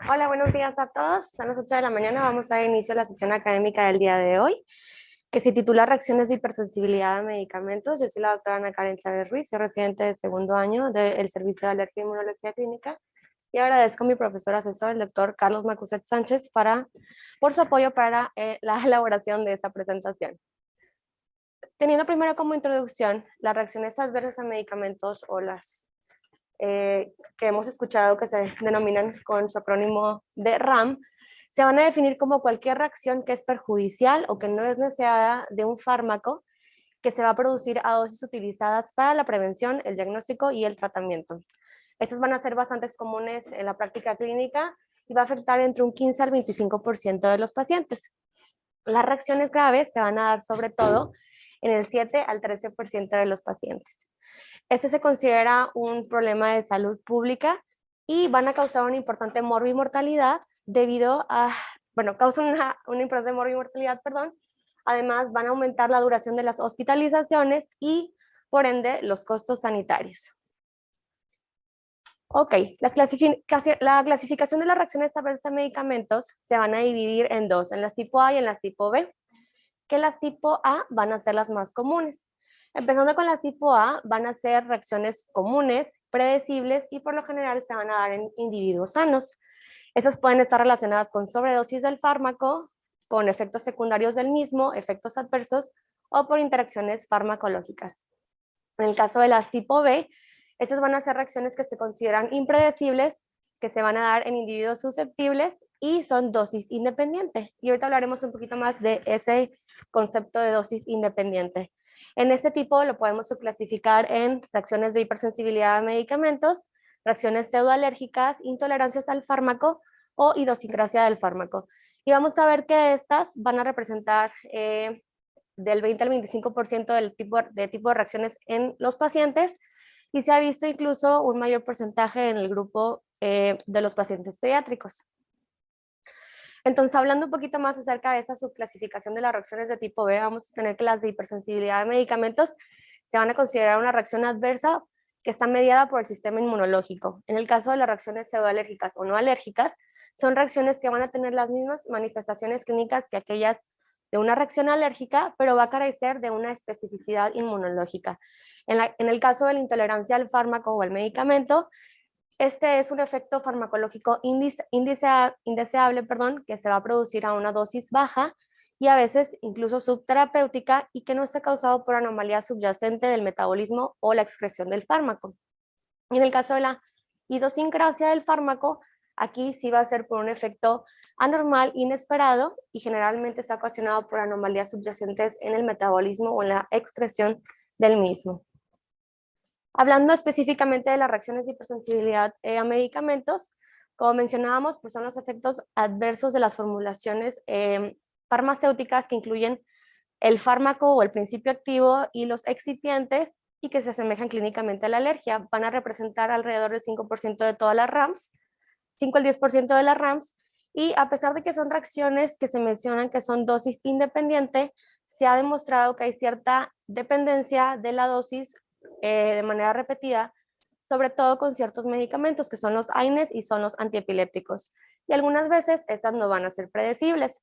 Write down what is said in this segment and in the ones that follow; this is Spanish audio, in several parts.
Hola, buenos días a todos. Son las 8 de la mañana. Vamos a dar inicio a la sesión académica del día de hoy, que se titula Reacciones de hipersensibilidad a medicamentos. Yo soy la doctora Ana Karen Chávez Ruiz, soy residente de segundo año del Servicio de Alergia e Inmunología Clínica y agradezco a mi profesor asesor, el doctor Carlos Macuset Sánchez, por su apoyo para la elaboración de esta presentación. Teniendo primero como introducción las reacciones adversas a medicamentos o las que hemos escuchado que se denominan con su acrónimo de RAM, se van a definir como cualquier reacción que es perjudicial o que no es deseada de un fármaco que se va a producir a dosis utilizadas para la prevención, el diagnóstico y el tratamiento. Estas van a ser bastante comunes en la práctica clínica y va a afectar entre un 15 al 25% de los pacientes. Las reacciones graves se van a dar sobre todo en el 7 al 13% de los pacientes. Este se considera un problema de salud pública y van a causar una importante morbimortalidad debido a, causan una importante morbimortalidad, perdón. Además, van a aumentar la duración de las hospitalizaciones y, por ende, los costos sanitarios. Ok, la clasificación de las reacciones adversas a medicamentos se van a dividir en dos, en las tipo A y en las tipo B, que las tipo A van a ser las más comunes. Empezando con las tipo A, van a ser reacciones comunes, predecibles y por lo general se van a dar en individuos sanos. Estas pueden estar relacionadas con sobredosis del fármaco, con efectos secundarios del mismo, efectos adversos o por interacciones farmacológicas. En el caso de las tipo B, estas van a ser reacciones que se consideran impredecibles, que se van a dar en individuos susceptibles y son dosis independiente. Y ahorita hablaremos un poquito más de ese concepto de dosis independiente. En este tipo lo podemos subclasificar en reacciones de hipersensibilidad a medicamentos, reacciones pseudoalérgicas, intolerancias al fármaco o idiosincrasia del fármaco. Y vamos a ver que estas van a representar del 20 al 25% del tipo de reacciones en los pacientes y se ha visto incluso un mayor porcentaje en el grupo de los pacientes pediátricos. Entonces, hablando un poquito más acerca de esa subclasificación de las reacciones de tipo B, vamos a tener que las de hipersensibilidad a medicamentos se van a considerar una reacción adversa que está mediada por el sistema inmunológico. En el caso de las reacciones pseudoalérgicas o no alérgicas, son reacciones que van a tener las mismas manifestaciones clínicas que aquellas de una reacción alérgica, pero va a carecer de una especificidad inmunológica. En el caso de la intolerancia al fármaco o al medicamento, este es un efecto farmacológico indeseable, que se va a producir a una dosis baja y a veces incluso subterapéutica y que no está causado por anomalía subyacente del metabolismo o la excreción del fármaco. En el caso de la idiosincrasia del fármaco, aquí sí va a ser por un efecto anormal, inesperado y generalmente está ocasionado por anomalías subyacentes en el metabolismo o en la excreción del mismo. Hablando específicamente de las reacciones de hipersensibilidad a medicamentos, como mencionábamos, pues son los efectos adversos de las formulaciones farmacéuticas que incluyen el fármaco o el principio activo y los excipientes y que se asemejan clínicamente a la alergia. Van a representar alrededor del 5% de todas las RAMs, 5 al 10% de las RAMs, y a pesar de que son reacciones que se mencionan que son dosis independiente, se ha demostrado que hay cierta dependencia de la dosis de manera repetida, sobre todo con ciertos medicamentos que son los AINES y son los antiepilépticos. Y algunas veces estas no van a ser predecibles,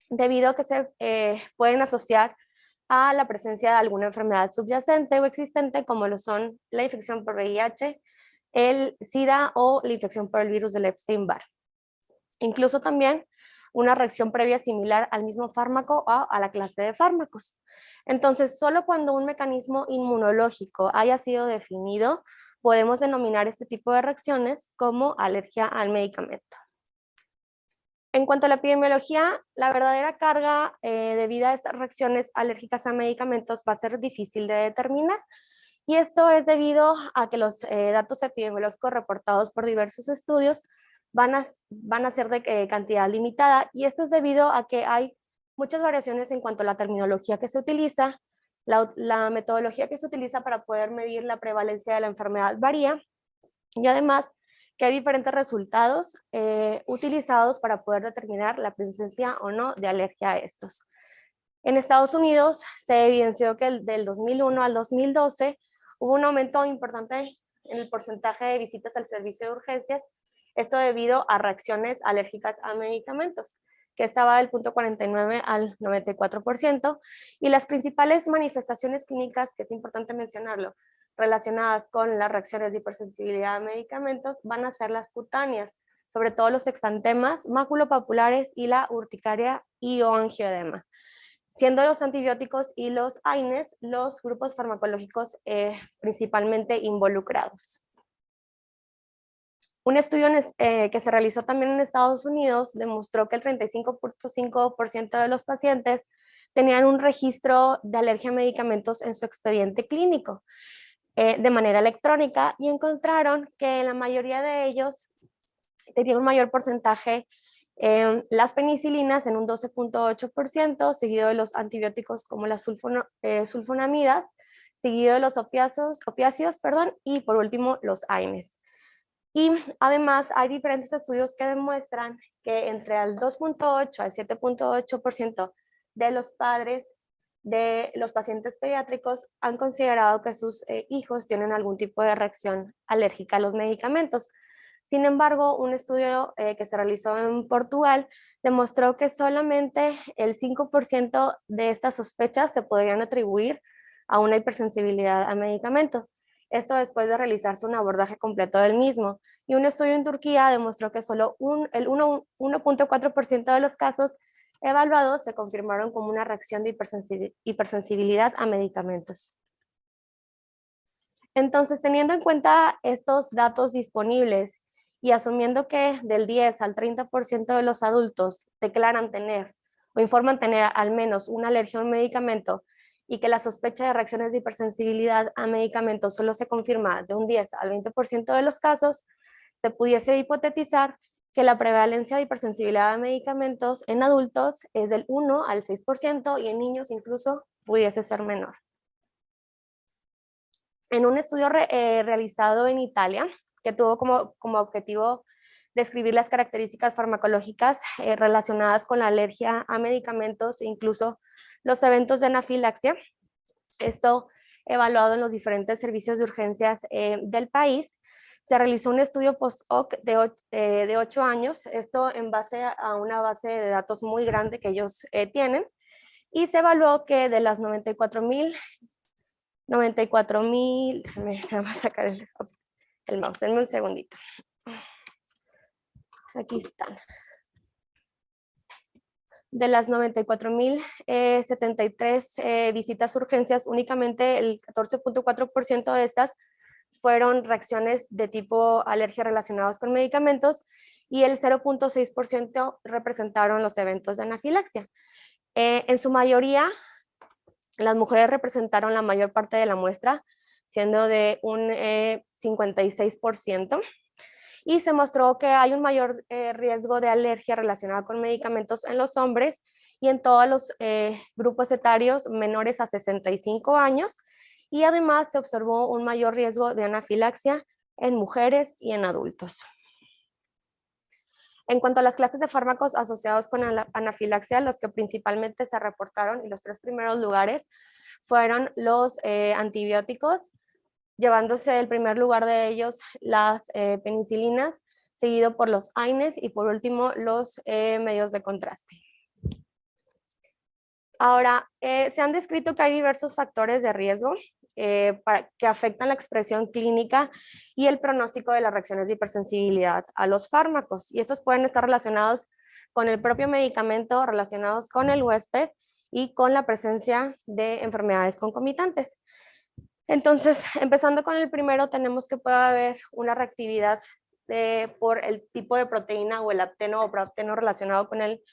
debido a que se pueden asociar a la presencia de alguna enfermedad subyacente o existente, como lo son la infección por VIH, el SIDA o la infección por el virus del Epstein-Barr. Incluso también una reacción previa similar al mismo fármaco o a la clase de fármacos. Entonces, solo cuando un mecanismo inmunológico haya sido definido, podemos denominar este tipo de reacciones como alergia al medicamento. En cuanto a la epidemiología, la verdadera carga debido a estas reacciones alérgicas a medicamentos va a ser difícil de determinar. Y esto es debido a que los datos epidemiológicos reportados por diversos estudios van a ser de cantidad limitada, y esto es debido a que hay muchas variaciones en cuanto a la terminología que se utiliza, la metodología que se utiliza para poder medir la prevalencia de la enfermedad varía, y además que hay diferentes resultados utilizados para poder determinar la presencia o no de alergia a estos. En Estados Unidos se evidenció que del 2001 al 2012 hubo un aumento importante en el porcentaje de visitas al servicio de urgencias Esto debido a reacciones alérgicas a medicamentos, que estaba del 0.49 al 94%, y las principales manifestaciones clínicas, que es importante mencionarlo, relacionadas con las reacciones de hipersensibilidad a medicamentos van a ser las cutáneas, sobre todo los exantemas, maculopapulares y la urticaria y o angioedema, siendo los antibióticos y los AINES los grupos farmacológicos principalmente involucrados. Un estudio que se realizó también en Estados Unidos demostró que el 35.5% de los pacientes tenían un registro de alergia a medicamentos en su expediente clínico de manera electrónica, y encontraron que la mayoría de ellos tenían un mayor porcentaje las penicilinas en un 12.8%, seguido de los antibióticos como las sulfonamidas, seguido de los opiáceos, y por último los AINES. Y además hay diferentes estudios que demuestran que entre el 2.8 al 7.8% de los padres de los pacientes pediátricos han considerado que sus hijos tienen algún tipo de reacción alérgica a los medicamentos. Sin embargo, un estudio que se realizó en Portugal demostró que solamente el 5% de estas sospechas se podrían atribuir a una hipersensibilidad a medicamentos. Esto después de realizarse un abordaje completo del mismo. Y un estudio en Turquía demostró que solo el 1.4% de los casos evaluados se confirmaron como una reacción de hipersensibilidad a medicamentos. Entonces, teniendo en cuenta estos datos disponibles y asumiendo que del 10 al 30% de los adultos declaran tener o informan tener al menos una alergia a un medicamento, y que la sospecha de reacciones de hipersensibilidad a medicamentos solo se confirma de un 10 al 20% de los casos, se pudiese hipotetizar que la prevalencia de hipersensibilidad a medicamentos en adultos es del 1 al 6% y en niños incluso pudiese ser menor. En un estudio realizado en Italia, que tuvo como objetivo describir las características farmacológicas relacionadas con la alergia a medicamentos e incluso los eventos de anafilaxia, esto evaluado en los diferentes servicios de urgencias del país, se realizó un estudio post-hoc de 8 años, esto en base a una base de datos muy grande que ellos tienen, y se evaluó que de las 94,000, déjame a sacar el mouse, denme un segundito. Aquí están. De las 94,073 visitas a urgencias, únicamente el 14.4% de estas fueron reacciones de tipo alergia relacionadas con medicamentos y el 0.6% representaron los eventos de anafilaxia. En su mayoría, las mujeres representaron la mayor parte de la muestra, siendo de un 56%. Y se mostró que hay un mayor riesgo de alergia relacionada con medicamentos en los hombres y en todos los grupos etarios menores a 65 años, y además se observó un mayor riesgo de anafilaxia en mujeres y en adultos. En cuanto a las clases de fármacos asociados con anafilaxia, los que principalmente se reportaron y los 3 primeros lugares fueron los antibióticos, llevándose el primer lugar de ellos las penicilinas, seguido por los AINES y por último los medios de contraste. Ahora, se han descrito que hay diversos factores de riesgo que afectan la expresión clínica y el pronóstico de las reacciones de hipersensibilidad a los fármacos, y estos pueden estar relacionados con el propio medicamento, relacionados con el huésped y con la presencia de enfermedades concomitantes. Entonces, empezando con el primero, tenemos que puede haber una reactividad por el tipo de proteína o el apteno o proapteno relacionado con el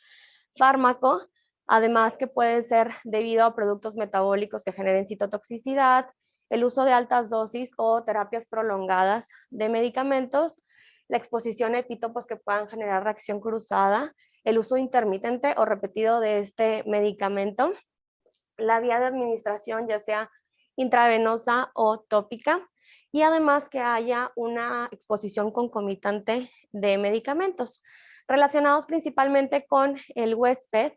fármaco, además que pueden ser debido a productos metabólicos que generen citotoxicidad, el uso de altas dosis o terapias prolongadas de medicamentos, la exposición a epítopos que puedan generar reacción cruzada, el uso intermitente o repetido de este medicamento, la vía de administración ya sea intravenosa o tópica, y además que haya una exposición concomitante de medicamentos relacionados principalmente con el huésped,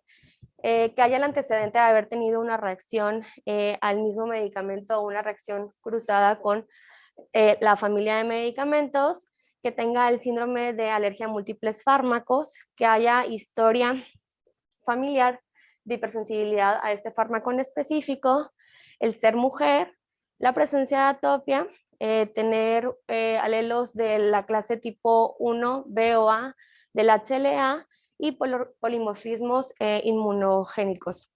que haya el antecedente de haber tenido una reacción al mismo medicamento o una reacción cruzada con la familia de medicamentos, que tenga el síndrome de alergia a múltiples fármacos, que haya historia familiar de hipersensibilidad a este fármaco en específico, el ser mujer, la presencia de atopia, tener alelos de la clase tipo 1, B o A, del HLA y polimorfismos inmunogénicos.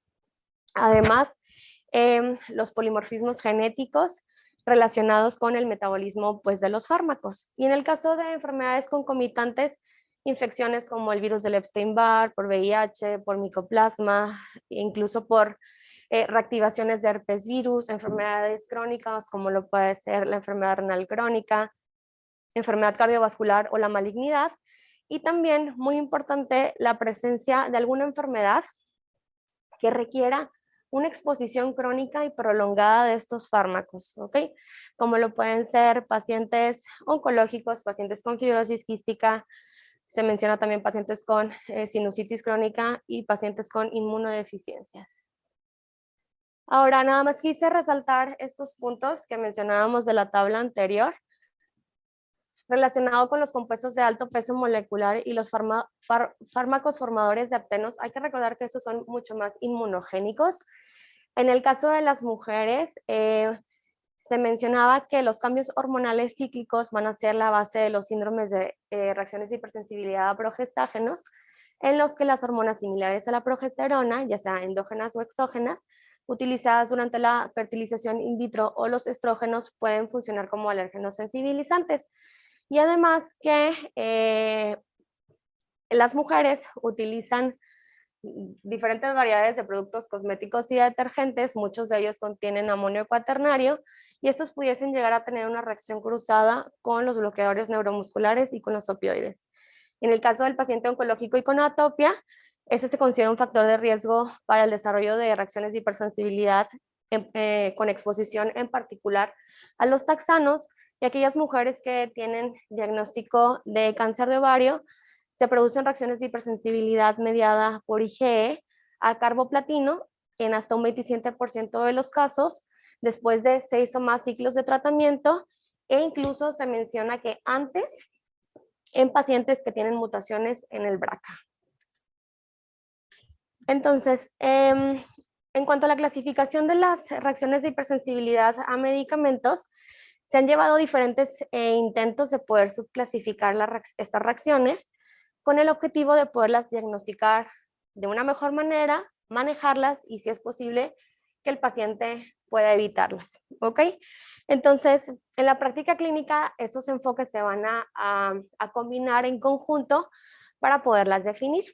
Además, los polimorfismos genéticos relacionados con el metabolismo pues, de los fármacos. Y en el caso de enfermedades concomitantes, infecciones como el virus del Epstein-Barr, por VIH, por micoplasma, incluso por reactivaciones de herpes virus, enfermedades crónicas como lo puede ser la enfermedad renal crónica, enfermedad cardiovascular o la malignidad. Y también, muy importante, la presencia de alguna enfermedad que requiera una exposición crónica y prolongada de estos fármacos, ¿ok? Como lo pueden ser pacientes oncológicos, pacientes con fibrosis quística, se menciona también pacientes con sinusitis crónica y pacientes con inmunodeficiencias. Ahora, nada más quise resaltar estos puntos que mencionábamos de la tabla anterior, relacionado con los compuestos de alto peso molecular y los fármacos formadores de aptenos. Hay que recordar que estos son mucho más inmunogénicos. En el caso de las mujeres, se mencionaba que los cambios hormonales cíclicos van a ser la base de los síndromes de reacciones de hipersensibilidad a progestágenos, en los que las hormonas similares a la progesterona, ya sea endógenas o exógenas, utilizadas durante la fertilización in vitro o los estrógenos pueden funcionar como alérgenos sensibilizantes. Y además que las mujeres utilizan diferentes variedades de productos cosméticos y detergentes, muchos de ellos contienen amonio cuaternario, y estos pudiesen llegar a tener una reacción cruzada con los bloqueadores neuromusculares y con los opioides. En el caso del paciente oncológico y con atopia, este se considera un factor de riesgo para el desarrollo de reacciones de hipersensibilidad con exposición en particular a los taxanos, y aquellas mujeres que tienen diagnóstico de cáncer de ovario, se producen reacciones de hipersensibilidad mediada por IgE a carboplatino en hasta un 27% de los casos, después de 6 o más ciclos de tratamiento, e incluso se menciona que antes en pacientes que tienen mutaciones en el BRCA. Entonces, en cuanto a la clasificación de las reacciones de hipersensibilidad a medicamentos, se han llevado diferentes intentos de poder subclasificar estas reacciones con el objetivo de poderlas diagnosticar de una mejor manera, manejarlas y, si es posible, que el paciente pueda evitarlas, ¿ok? Entonces, en la práctica clínica, estos enfoques se van a combinar en conjunto para poderlas definir.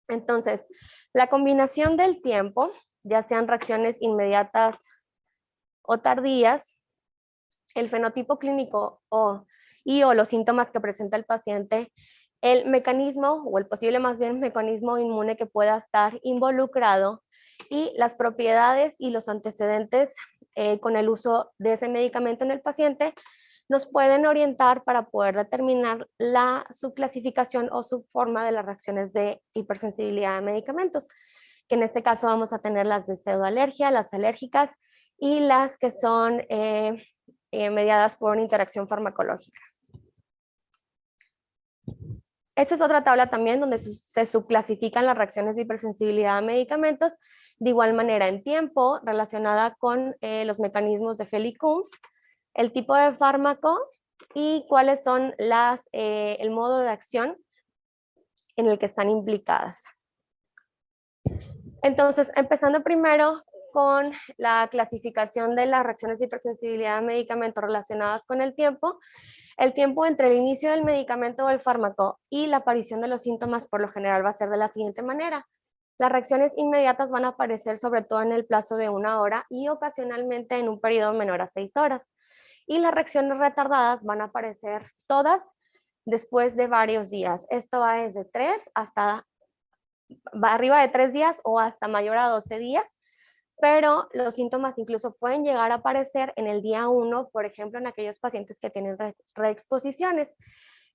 Entonces, la combinación del tiempo, ya sean reacciones inmediatas o tardías, el fenotipo clínico o los síntomas que presenta el paciente, el mecanismo o el posible más bien mecanismo inmune que pueda estar involucrado y las propiedades y los antecedentes con el uso de ese medicamento en el paciente nos pueden orientar para poder determinar la subclasificación o subforma de las reacciones de hipersensibilidad a medicamentos, que en este caso vamos a tener las de pseudoalergia, las alérgicas y las que son mediadas por una interacción farmacológica. Esta es otra tabla también donde se subclasifican las reacciones de hipersensibilidad a medicamentos, de igual manera en tiempo, relacionada con los mecanismos de Feli-Coombs, el tipo de fármaco y cuáles son el modo de acción en el que están implicadas. Entonces, empezando primero con la clasificación de las reacciones de hipersensibilidad a medicamentos relacionadas con el tiempo entre el inicio del medicamento o el fármaco y la aparición de los síntomas por lo general va a ser de la siguiente manera. Las reacciones inmediatas van a aparecer sobre todo en el plazo de 1 hora y ocasionalmente en un periodo menor a 6 horas. Y las reacciones retardadas van a aparecer todas después de varios días. Esto va desde 3 hasta arriba de 3 días o hasta mayor a 12 días. Pero los síntomas incluso pueden llegar a aparecer en el día 1, por ejemplo, en aquellos pacientes que tienen reexposiciones.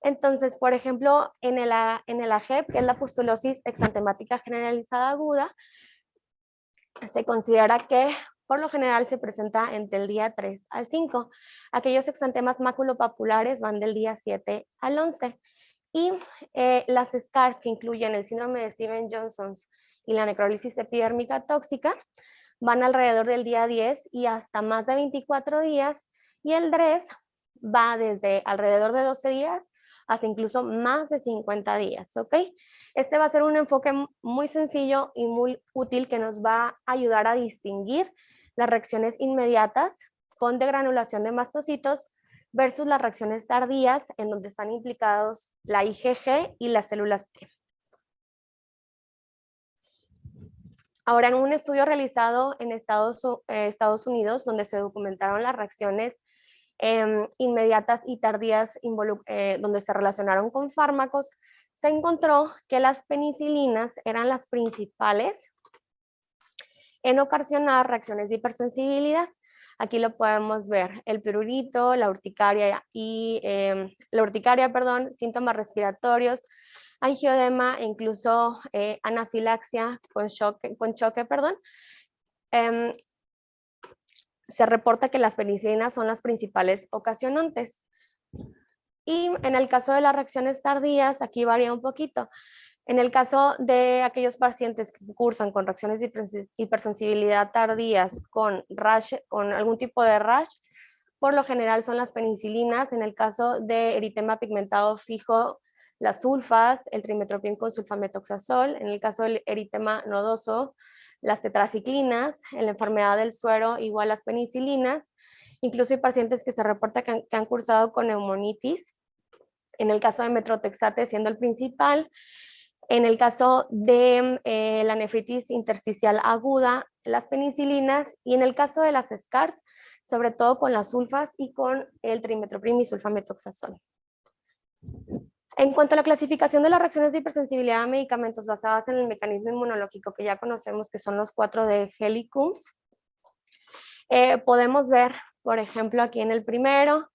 Entonces, por ejemplo, en el AGEP, que es la pustulosis exantemática generalizada aguda, se considera que por lo general se presenta entre el día 3 al 5. Aquellos exantemas maculopapulares van del día 7 al 11. Y las SCARs, que incluyen el síndrome de Stevens-Johnson y la necrólisis epidérmica tóxica, van alrededor del día 10 y hasta más de 24 días, y el DRES va desde alrededor de 12 días hasta incluso más de 50 días, ¿ok? Este va a ser un enfoque muy sencillo y muy útil que nos va a ayudar a distinguir las reacciones inmediatas con degranulación de mastocitos versus las reacciones tardías en donde están implicados la IgG y las células T. Ahora, en un estudio realizado en Estados Unidos, donde se documentaron las reacciones inmediatas y tardías donde se relacionaron con fármacos, se encontró que las penicilinas eran las principales en ocasionar reacciones de hipersensibilidad. Aquí lo podemos ver, el prurito, la urticaria, síntomas respiratorios, angioedema e incluso anafilaxia con choque. Se reporta que las penicilinas son las principales ocasionantes. Y en el caso de las reacciones tardías, aquí varía un poquito. En el caso de aquellos pacientes que cursan con reacciones de hipersensibilidad tardías con rash, con algún tipo de rash, por lo general son las penicilinas. En el caso de eritema pigmentado fijo, las sulfas, el trimethoprim con sulfametoxazol. En el caso del eritema nodoso, las tetraciclinas. En la enfermedad del suero, igual las penicilinas. Incluso hay pacientes que se reporta que han cursado con neumonitis. En el caso de metrotexate siendo el principal. En el caso de la nefritis intersticial aguda, las penicilinas. Y en el caso de las SCARs, sobre todo con las sulfas y con el trimethoprim y sulfametoxazol. En cuanto a la clasificación de las reacciones de hipersensibilidad a medicamentos basadas en el mecanismo inmunológico que ya conocemos, que son los 4 de Helicums, podemos ver, por ejemplo, aquí en el primero,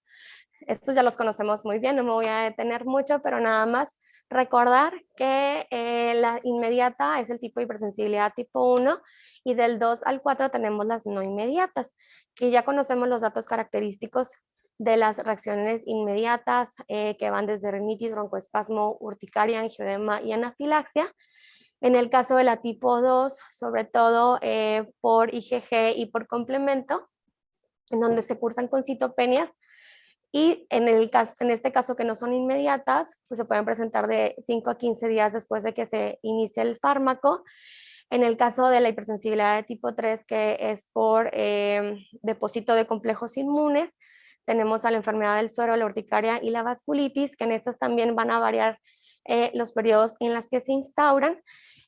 estos ya los conocemos muy bien, no me voy a detener mucho, pero nada más recordar que la inmediata es el tipo de hipersensibilidad tipo 1 y del 2 al 4 tenemos las no inmediatas, que ya conocemos los datos característicos de las reacciones inmediatas que van desde rinitis, broncoespasmo, urticaria, angioedema y anafilaxia. En el caso de la tipo 2, sobre todo por IgG y por complemento, en donde se cursan con citopenias. Y en este caso que no son inmediatas, pues se pueden presentar de 5 a 15 días después de que se inicie el fármaco. En el caso de la hipersensibilidad de tipo 3, que es por depósito de complejos inmunes, tenemos a la enfermedad del suero, la urticaria y la vasculitis, que en estas también van a variar los periodos en los que se instauran.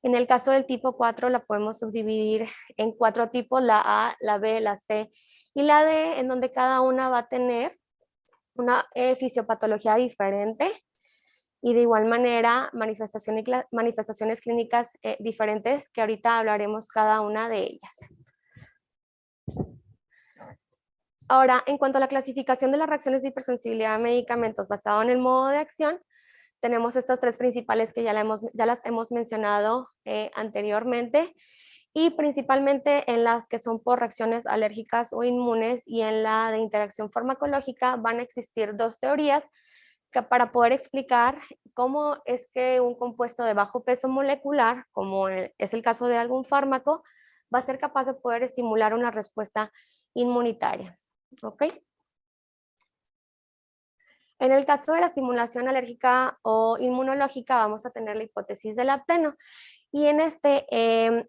En el caso del tipo 4 la podemos subdividir en 4 tipos, la A, la B, la C y la D, en donde cada una va a tener una fisiopatología diferente y de igual manera manifestaciones clínicas diferentes, que ahorita hablaremos cada una de ellas. Ahora, en cuanto a la clasificación de las reacciones de hipersensibilidad a medicamentos basado en el modo de acción, tenemos estas 3 principales que ya las hemos mencionado anteriormente, y principalmente en las que son por reacciones alérgicas o inmunes, y en la de interacción farmacológica van a existir 2 teorías que para poder explicar cómo es que un compuesto de bajo peso molecular, como es el caso de algún fármaco, va a ser capaz de poder estimular una respuesta inmunitaria. ¿Ok? En el caso de la estimulación alérgica o inmunológica vamos a tener la hipótesis del apteno. Y en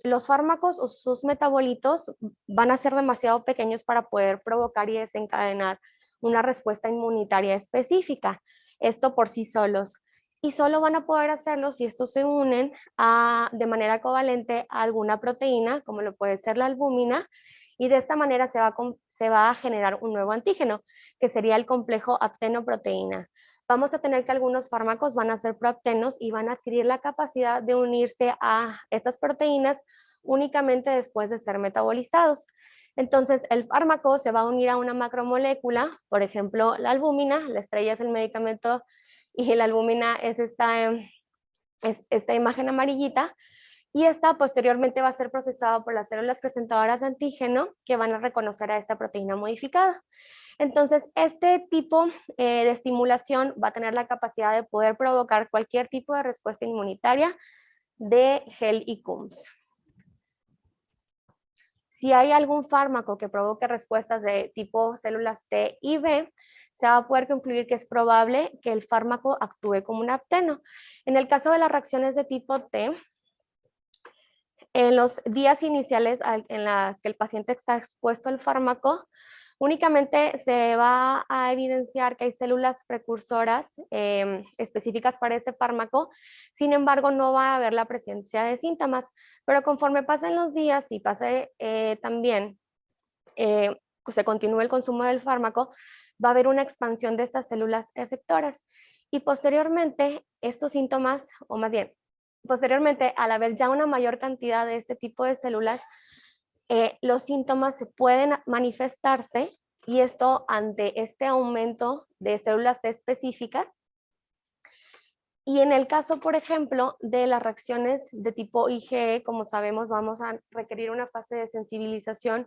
los fármacos o sus metabolitos van a ser demasiado pequeños para poder provocar y desencadenar una respuesta inmunitaria específica. Esto por sí solos. Y solo van a poder hacerlo si estos se unen de manera covalente a alguna proteína, como lo puede ser la albúmina, y de esta manera se va a generar un nuevo antígeno, que sería el complejo apteno-proteína. Vamos a tener que algunos fármacos van a ser proaptenos y van a adquirir la capacidad de unirse a estas proteínas únicamente después de ser metabolizados. Entonces, el fármaco se va a unir a una macromolécula, por ejemplo, la albúmina. La estrella es el medicamento y la albúmina es esta imagen amarillita, y esta posteriormente va a ser procesada por las células presentadoras de antígeno que van a reconocer a esta proteína modificada. Entonces, este tipo de estimulación va a tener la capacidad de poder provocar cualquier tipo de respuesta inmunitaria de gel y CUMS. Si hay algún fármaco que provoque respuestas de tipo células T y B, se va a poder concluir que es probable que el fármaco actúe como un apteno. En el caso de las reacciones de tipo T, en los días iniciales en las que el paciente está expuesto al fármaco, únicamente se va a evidenciar que hay células precursoras específicas para ese fármaco, sin embargo no va a haber la presencia de síntomas, pero conforme pasen los días y pase también, se continúe el consumo del fármaco, va a haber una expansión de estas células efectoras y posteriormente estos síntomas, o más bien, posteriormente al haber ya una mayor cantidad de este tipo de células, los síntomas se pueden manifestarse y esto ante este aumento de células T específicas. Y en el caso, por ejemplo, de las reacciones de tipo IgE, como sabemos, vamos a requerir una fase de sensibilización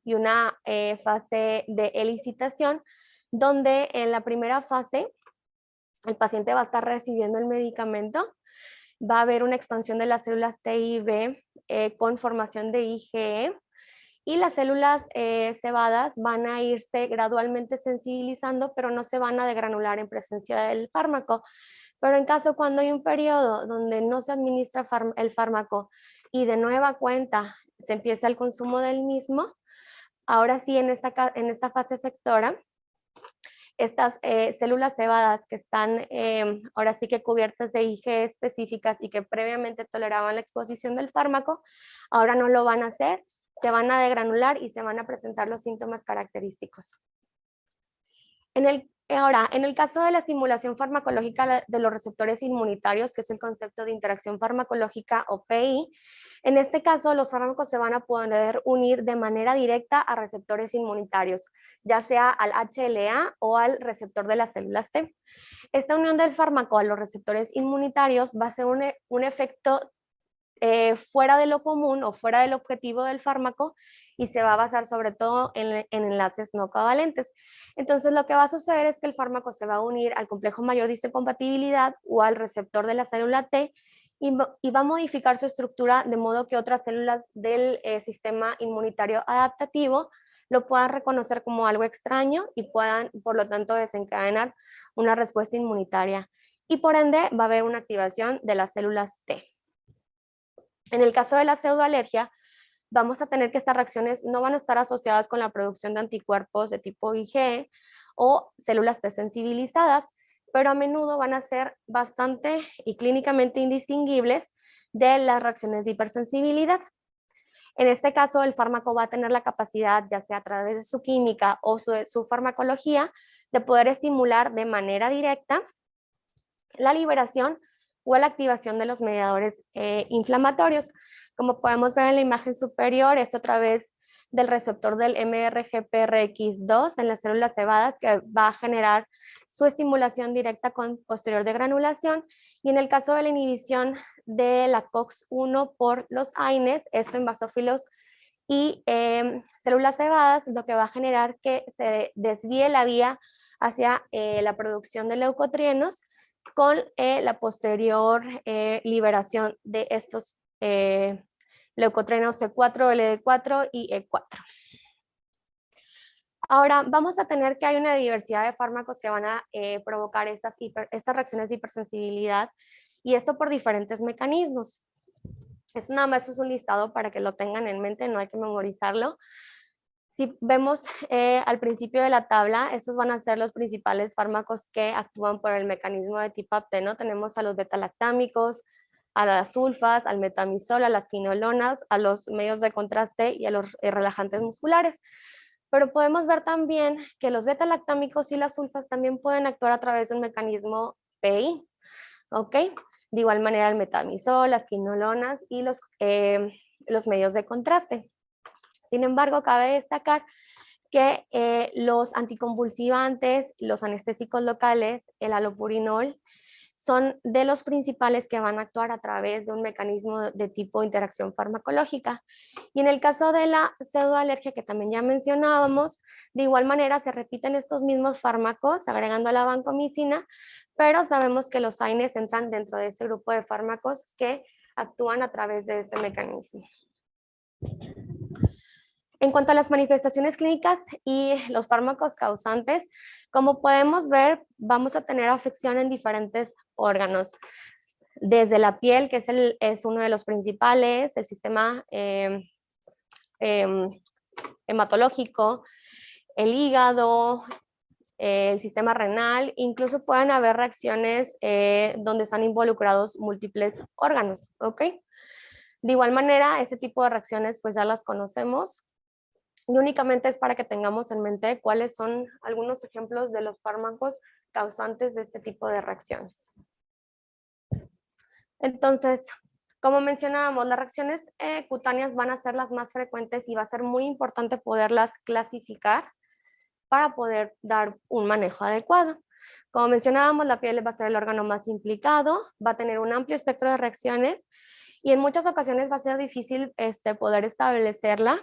y una fase de elicitación, donde en la primera fase el paciente va a estar recibiendo el medicamento, va a haber una expansión de las células T y B con formación de IgE, y las células cebadas van a irse gradualmente sensibilizando, pero no se van a degranular en presencia del fármaco. Pero en caso cuando hay un periodo donde no se administra el fármaco y de nueva cuenta se empieza el consumo del mismo, ahora sí en esta fase efectora, estas células cebadas que están ahora sí que cubiertas de IgE específicas y que previamente toleraban la exposición del fármaco, ahora no lo van a hacer, se van a degranular y se van a presentar los síntomas característicos. Ahora, en el caso de la estimulación farmacológica de los receptores inmunitarios, que es el concepto de interacción farmacológica o PI, en este caso los fármacos se van a poder unir de manera directa a receptores inmunitarios, ya sea al HLA o al receptor de las células T. Esta unión del fármaco a los receptores inmunitarios va a ser un efecto fuera de lo común o fuera del objetivo del fármaco y se va a basar sobre todo en enlaces no covalentes. Entonces lo que va a suceder es que el fármaco se va a unir al complejo mayor de histocompatibilidad o al receptor de la célula T y va a modificar su estructura de modo que otras células del sistema inmunitario adaptativo lo puedan reconocer como algo extraño y puedan, por lo tanto, desencadenar una respuesta inmunitaria. Y por ende va a haber una activación de las células T. En el caso de la pseudoalergia, vamos a tener que estas reacciones no van a estar asociadas con la producción de anticuerpos de tipo IgE o células T sensibilizadas, pero a menudo van a ser bastante y clínicamente indistinguibles de las reacciones de hipersensibilidad. En este caso, el fármaco va a tener la capacidad, ya sea a través de su química o su farmacología, de poder estimular de manera directa la liberación o la activación de los mediadores inflamatorios. Como podemos ver en la imagen superior, esto a través del receptor del MRGPRX2 en las células cebadas, que va a generar su estimulación directa con posterior degranulación. Y en el caso de la inhibición de la COX-1 por los AINES, esto en basófilos y células cebadas, lo que va a generar que se desvíe la vía hacia la producción de leucotrienos, con la posterior liberación de estos leucotrenos C4, LD4 y E4. Ahora, vamos a tener que hay una diversidad de fármacos que van a provocar estas reacciones de hipersensibilidad, y esto por diferentes mecanismos. Esto nada más es un listado para que lo tengan en mente, no hay que memorizarlo. Si vemos al principio de la tabla, estos van a ser los principales fármacos que actúan por el mecanismo de tipo apteno. Tenemos a los beta-lactámicos, a las sulfas, al metamizol, a las quinolonas, a los medios de contraste y a los relajantes musculares. Pero podemos ver también que los beta-lactámicos y las sulfas también pueden actuar a través de un mecanismo PI, ¿ok? De igual manera el metamizol, las quinolonas y los medios de contraste. Sin embargo, cabe destacar que los anticonvulsivantes, los anestésicos locales, el alopurinol, son de los principales que van a actuar a través de un mecanismo de tipo interacción farmacológica. Y en el caso de la pseudoalergia, que también ya mencionábamos, de igual manera se repiten estos mismos fármacos agregando la vancomicina, pero sabemos que los AINES entran dentro de ese grupo de fármacos que actúan a través de este mecanismo. En cuanto a las manifestaciones clínicas y los fármacos causantes, como podemos ver, vamos a tener afección en diferentes órganos. Desde la piel, que es uno de los principales, el sistema hematológico, el hígado, el sistema renal, incluso pueden haber reacciones donde están involucrados múltiples órganos, ¿ok? De igual manera, este tipo de reacciones pues ya las conocemos y únicamente es para que tengamos en mente cuáles son algunos ejemplos de los fármacos causantes de este tipo de reacciones. Entonces, como mencionábamos, las reacciones cutáneas van a ser las más frecuentes y va a ser muy importante poderlas clasificar para poder dar un manejo adecuado. Como mencionábamos, la piel va a ser el órgano más implicado, va a tener un amplio espectro de reacciones y en muchas ocasiones va a ser difícil poder establecerla,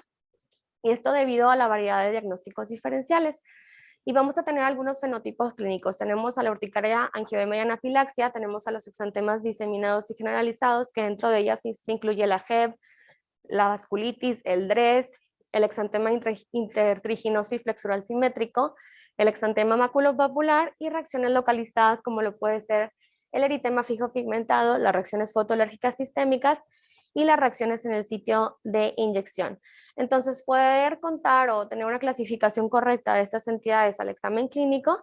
y esto debido a la variedad de diagnósticos diferenciales. Y vamos a tener algunos fenotipos clínicos. Tenemos a la urticaria, angioedema y anafilaxia, tenemos a los exantemas diseminados y generalizados, que dentro de ellas se incluye la JEB, la vasculitis, el DRES, el exantema intertriginoso y flexural simétrico, el exantema maculopapular y reacciones localizadas como lo puede ser el eritema fijo pigmentado, las reacciones fotoalérgicas sistémicas y las reacciones en el sitio de inyección. Entonces, poder contar o tener una clasificación correcta de estas entidades al examen clínico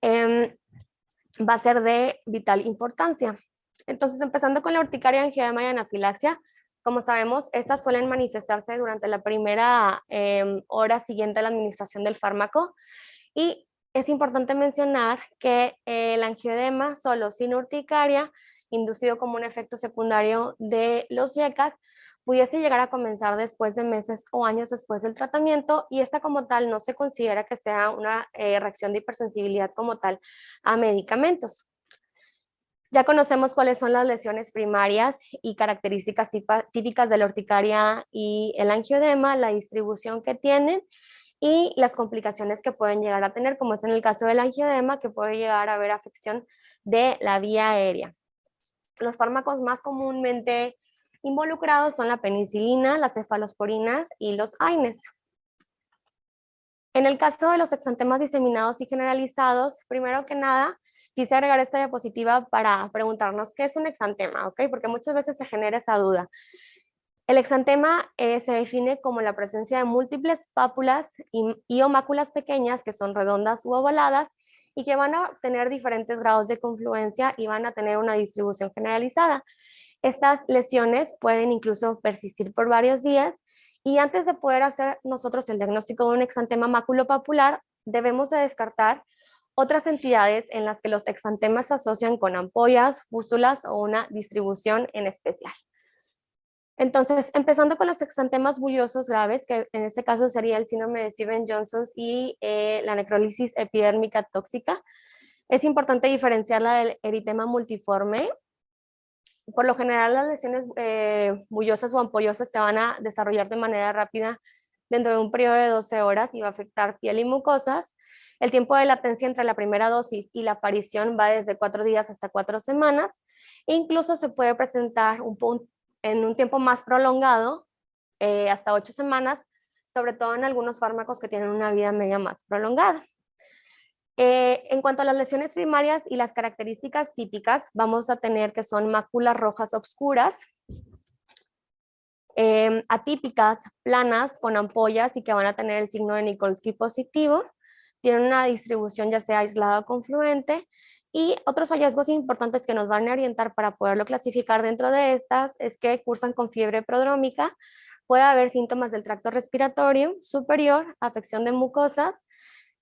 va a ser de vital importancia. Entonces, empezando con la urticaria, angioedema y anafilaxia, como sabemos, estas suelen manifestarse durante la primera hora siguiente a la administración del fármaco, y es importante mencionar que el angioedema solo sin urticaria, inducido como un efecto secundario de los YECAS, pudiese llegar a comenzar después de meses o años después del tratamiento, y esta como tal no se considera que sea una reacción de hipersensibilidad como tal a medicamentos. Ya conocemos cuáles son las lesiones primarias y características típicas de la urticaria y el angioedema, la distribución que tienen y las complicaciones que pueden llegar a tener, como es en el caso del angioedema, que puede llegar a haber afección de la vía aérea. Los fármacos más comúnmente involucrados son la penicilina, las cefalosporinas y los AINES. En el caso de los exantemas diseminados y generalizados, primero que nada, quise agregar esta diapositiva para preguntarnos qué es un exantema, ¿ok? Porque muchas veces se genera esa duda. El exantema se define como la presencia de múltiples pápulas y o máculas pequeñas que son redondas u ovaladas y que van a tener diferentes grados de confluencia y van a tener una distribución generalizada. Estas lesiones pueden incluso persistir por varios días, y antes de poder hacer nosotros el diagnóstico de un exantema maculopapular, debemos de descartar otras entidades en las que los exantemas se asocian con ampollas, pústulas o una distribución en especial. Entonces, empezando con los exantemas bullosos graves, que en este caso sería el síndrome de Stevens-Johnson y la necrólisis epidérmica tóxica, es importante diferenciarla del eritema multiforme. Por lo general, las lesiones bullosas o ampollosas se van a desarrollar de manera rápida dentro de un periodo de 12 horas y va a afectar piel y mucosas. El tiempo de latencia entre la primera dosis y la aparición va desde 4 días hasta 4 semanas. E incluso se puede presentar en un tiempo más prolongado, hasta 8 semanas, sobre todo en algunos fármacos que tienen una vida media más prolongada. En cuanto a las lesiones primarias y las características típicas, vamos a tener que son máculas rojas oscuras, atípicas, planas, con ampollas y que van a tener el signo de Nikolsky positivo. Tienen una distribución ya sea aislada o confluente. Y otros hallazgos importantes que nos van a orientar para poderlo clasificar dentro de estas es que cursan con fiebre prodrómica, puede haber síntomas del tracto respiratorio superior, afección de mucosas,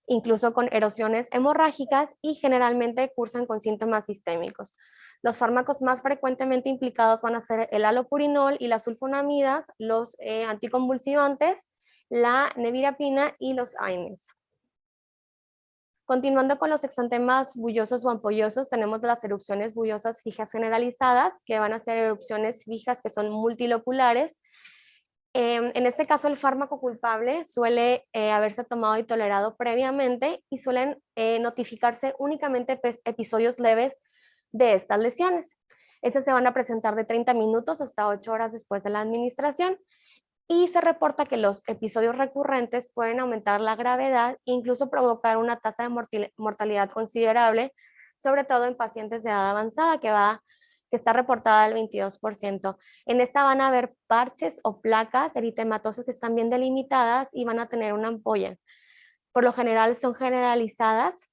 incluso con erosiones hemorrágicas, y generalmente cursan con síntomas sistémicos. Los fármacos más frecuentemente implicados van a ser el halopurinol y las sulfonamidas, los anticonvulsivantes, la nevirapina y los AINES. Continuando con los exantemas bullosos o ampollosos, tenemos las erupciones bullosas fijas generalizadas, que van a ser erupciones fijas que son multiloculares. En este caso, el fármaco culpable suele haberse tomado y tolerado previamente y suelen notificarse únicamente episodios leves de estas lesiones. Estas se van a presentar de 30 minutos hasta 8 horas después de la administración y se reporta que los episodios recurrentes pueden aumentar la gravedad e incluso provocar una tasa de mortalidad considerable, sobre todo en pacientes de edad avanzada, que está reportada al 22%. En esta van a haber parches o placas eritematosas que están bien delimitadas y van a tener una ampolla. Por lo general son generalizadas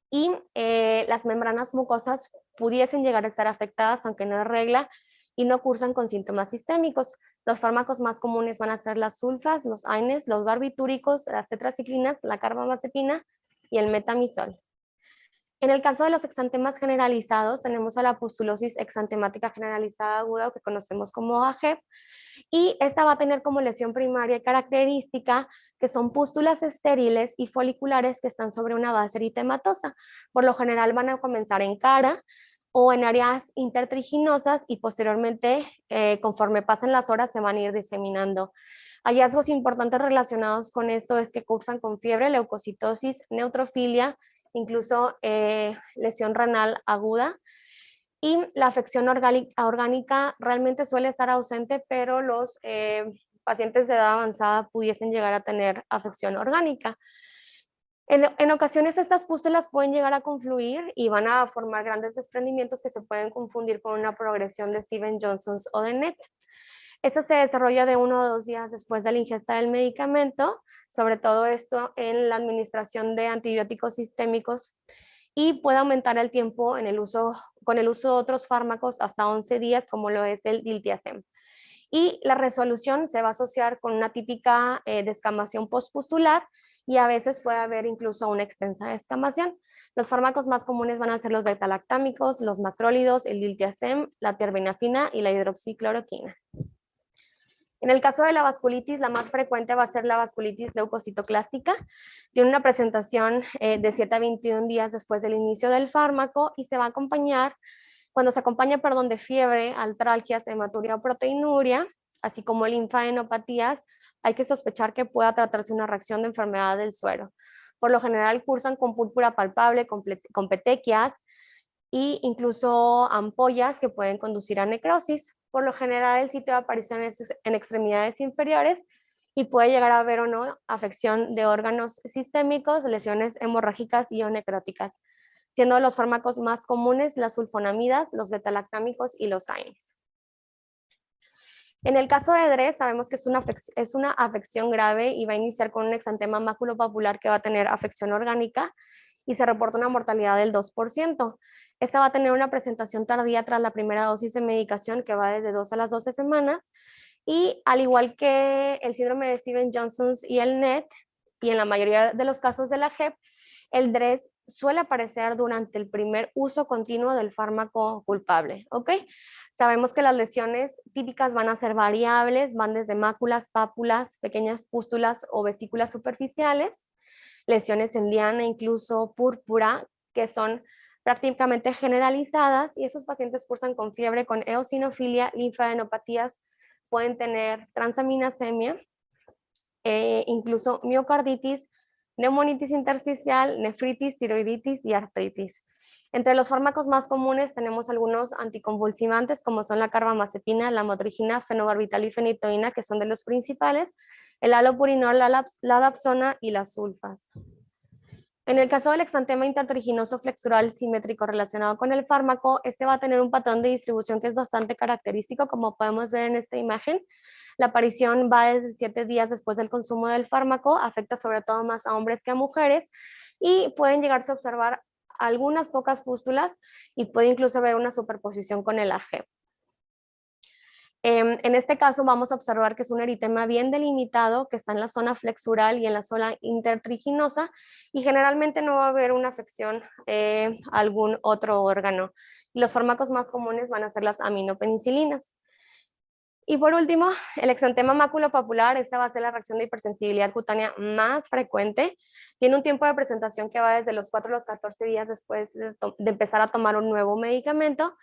y las membranas mucosas pudiesen llegar a estar afectadas, aunque no es regla, y no cursan con síntomas sistémicos. Los fármacos más comunes van a ser las sulfas, los AINES, los barbitúricos, las tetraciclinas, la carbamazepina y el metamizol. En el caso de los exantemas generalizados, tenemos a la pustulosis exantemática generalizada aguda, o que conocemos como AGEP, y esta va a tener como lesión primaria característica que son pústulas estériles y foliculares que están sobre una base eritematosa. Por lo general van a comenzar en cara o en áreas intertriginosas y posteriormente, conforme pasen las horas, se van a ir diseminando. Hallazgos importantes relacionados con esto es que cursan con fiebre, leucocitosis, neutrofilia, incluso lesión renal aguda, y la afección orgánica realmente suele estar ausente, pero los pacientes de edad avanzada pudiesen llegar a tener afección orgánica. En ocasiones estas pústulas pueden llegar a confluir y van a formar grandes desprendimientos que se pueden confundir con una progresión de Stevens-Johnson's o de NET. Esta se desarrolla de 1 o 2 días después de la ingesta del medicamento, sobre todo esto en la administración de antibióticos sistémicos, y puede aumentar el tiempo con el uso de otros fármacos hasta 11 días, como lo es el diltiazem. Y la resolución se va a asociar con una típica descamación postpustular y a veces puede haber incluso una extensa descamación. Los fármacos más comunes van a ser los betalactámicos, los macrólidos, el diltiazem, la terbinafina y la hidroxicloroquina. En el caso de la vasculitis, la más frecuente va a ser la vasculitis leucocitoclástica. Tiene una presentación de 7 a 21 días después del inicio del fármaco y se va a acompañar, cuando se acompaña, de fiebre, artralgias, hematuria o proteinuria, así como linfadenopatías, hay que sospechar que pueda tratarse una reacción de enfermedad del suero. Por lo general cursan con púrpura palpable, con petequias e incluso ampollas que pueden conducir a necrosis. Por lo general el sitio de aparición es en extremidades inferiores y puede llegar a haber o no afección de órganos sistémicos, lesiones hemorrágicas y o necróticas, siendo los fármacos más comunes las sulfonamidas, los betalactámicos y los AINES. En el caso de DRES sabemos que es una afección grave y va a iniciar con un exantema maculopapular que va a tener afección orgánica y se reporta una mortalidad del 2%. Esta va a tener una presentación tardía tras la primera dosis de medicación que va desde 2 a las 12 semanas y al igual que el síndrome de Stevens-Johnson y el NET, y en la mayoría de los casos de la JEP, el DRES suele aparecer durante el primer uso continuo del fármaco culpable, ¿ok? Sabemos que las lesiones típicas van a ser variables, van desde máculas, pápulas, pequeñas pústulas o vesículas superficiales, lesiones en diana, incluso púrpura, que son prácticamente generalizadas, y esos pacientes cursan con fiebre, con eosinofilia, linfadenopatías, pueden tener transaminasemia, incluso miocarditis, neumonitis intersticial, nefritis, tiroiditis y artritis. Entre los fármacos más comunes tenemos algunos anticonvulsivantes como son la carbamazepina, la motrigina, fenobarbital y fenitoína, que son de los principales, el halopurinol, la dapsona y las sulfas. En el caso del exantema intertriginoso flexural simétrico relacionado con el fármaco, este va a tener un patrón de distribución que es bastante característico, como podemos ver en esta imagen. La aparición va desde 7 días después del consumo del fármaco, afecta sobre todo más a hombres que a mujeres y pueden llegarse a observar algunas pocas pústulas y puede incluso haber una superposición con el AG. En este caso vamos a observar que es un eritema bien delimitado que está en la zona flexural y en la zona intertriginosa y generalmente no va a haber una afección a algún otro órgano. Y los fármacos más comunes van a ser las aminopenicilinas. Y por último, el exantema maculopapular, esta va a ser la reacción de hipersensibilidad cutánea más frecuente. Tiene un tiempo de presentación que va desde los 4 a los 14 días después de empezar a tomar un nuevo medicamento.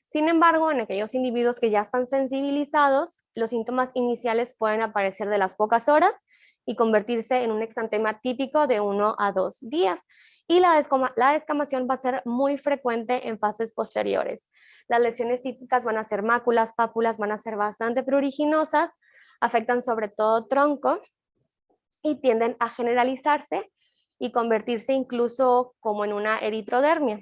Sin embargo, en aquellos individuos que ya están sensibilizados, los síntomas iniciales pueden aparecer de las pocas horas y convertirse en un exantema típico de 1 a 2 días. Y la descamación va a ser muy frecuente en fases posteriores. Las lesiones típicas van a ser máculas, pápulas, van a ser bastante pruriginosas, afectan sobre todo tronco y tienden a generalizarse y convertirse incluso como en una eritrodermia.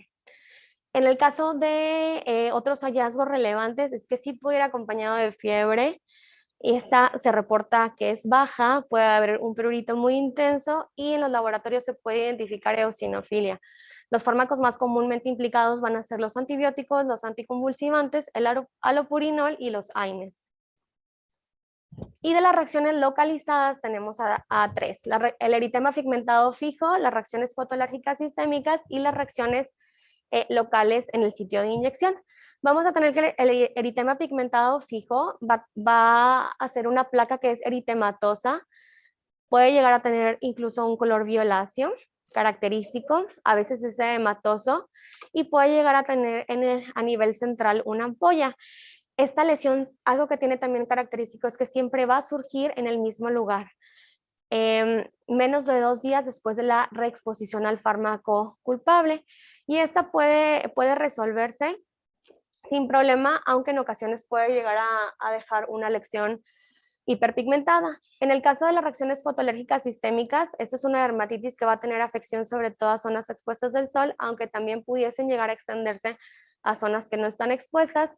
En el caso de otros hallazgos relevantes es que sí puede ir acompañado de fiebre, y esta se reporta que es baja, puede haber un prurito muy intenso y en los laboratorios se puede identificar eosinofilia. Los fármacos más comúnmente implicados van a ser los antibióticos, los anticonvulsivantes, el alopurinol y los AINES. Y de las reacciones localizadas tenemos a tres: el eritema pigmentado fijo, las reacciones fotolárgicas sistémicas y las reacciones locales en el sitio de inyección. Vamos a tener que el eritema pigmentado fijo va a ser una placa que es eritematosa, puede llegar a tener incluso un color violáceo característico, a veces es edematoso y puede llegar a tener a nivel central una ampolla. Esta lesión, algo que tiene también característico es que siempre va a surgir en el mismo lugar, menos de 2 días después de la reexposición al fármaco culpable, y esta puede resolverse sin problema, aunque en ocasiones puede llegar a dejar una lesión hiperpigmentada. En el caso de las reacciones fotolérgicas sistémicas, esta es una dermatitis que va a tener afección sobre todas zonas expuestas al sol, aunque también pudiesen llegar a extenderse a zonas que no están expuestas.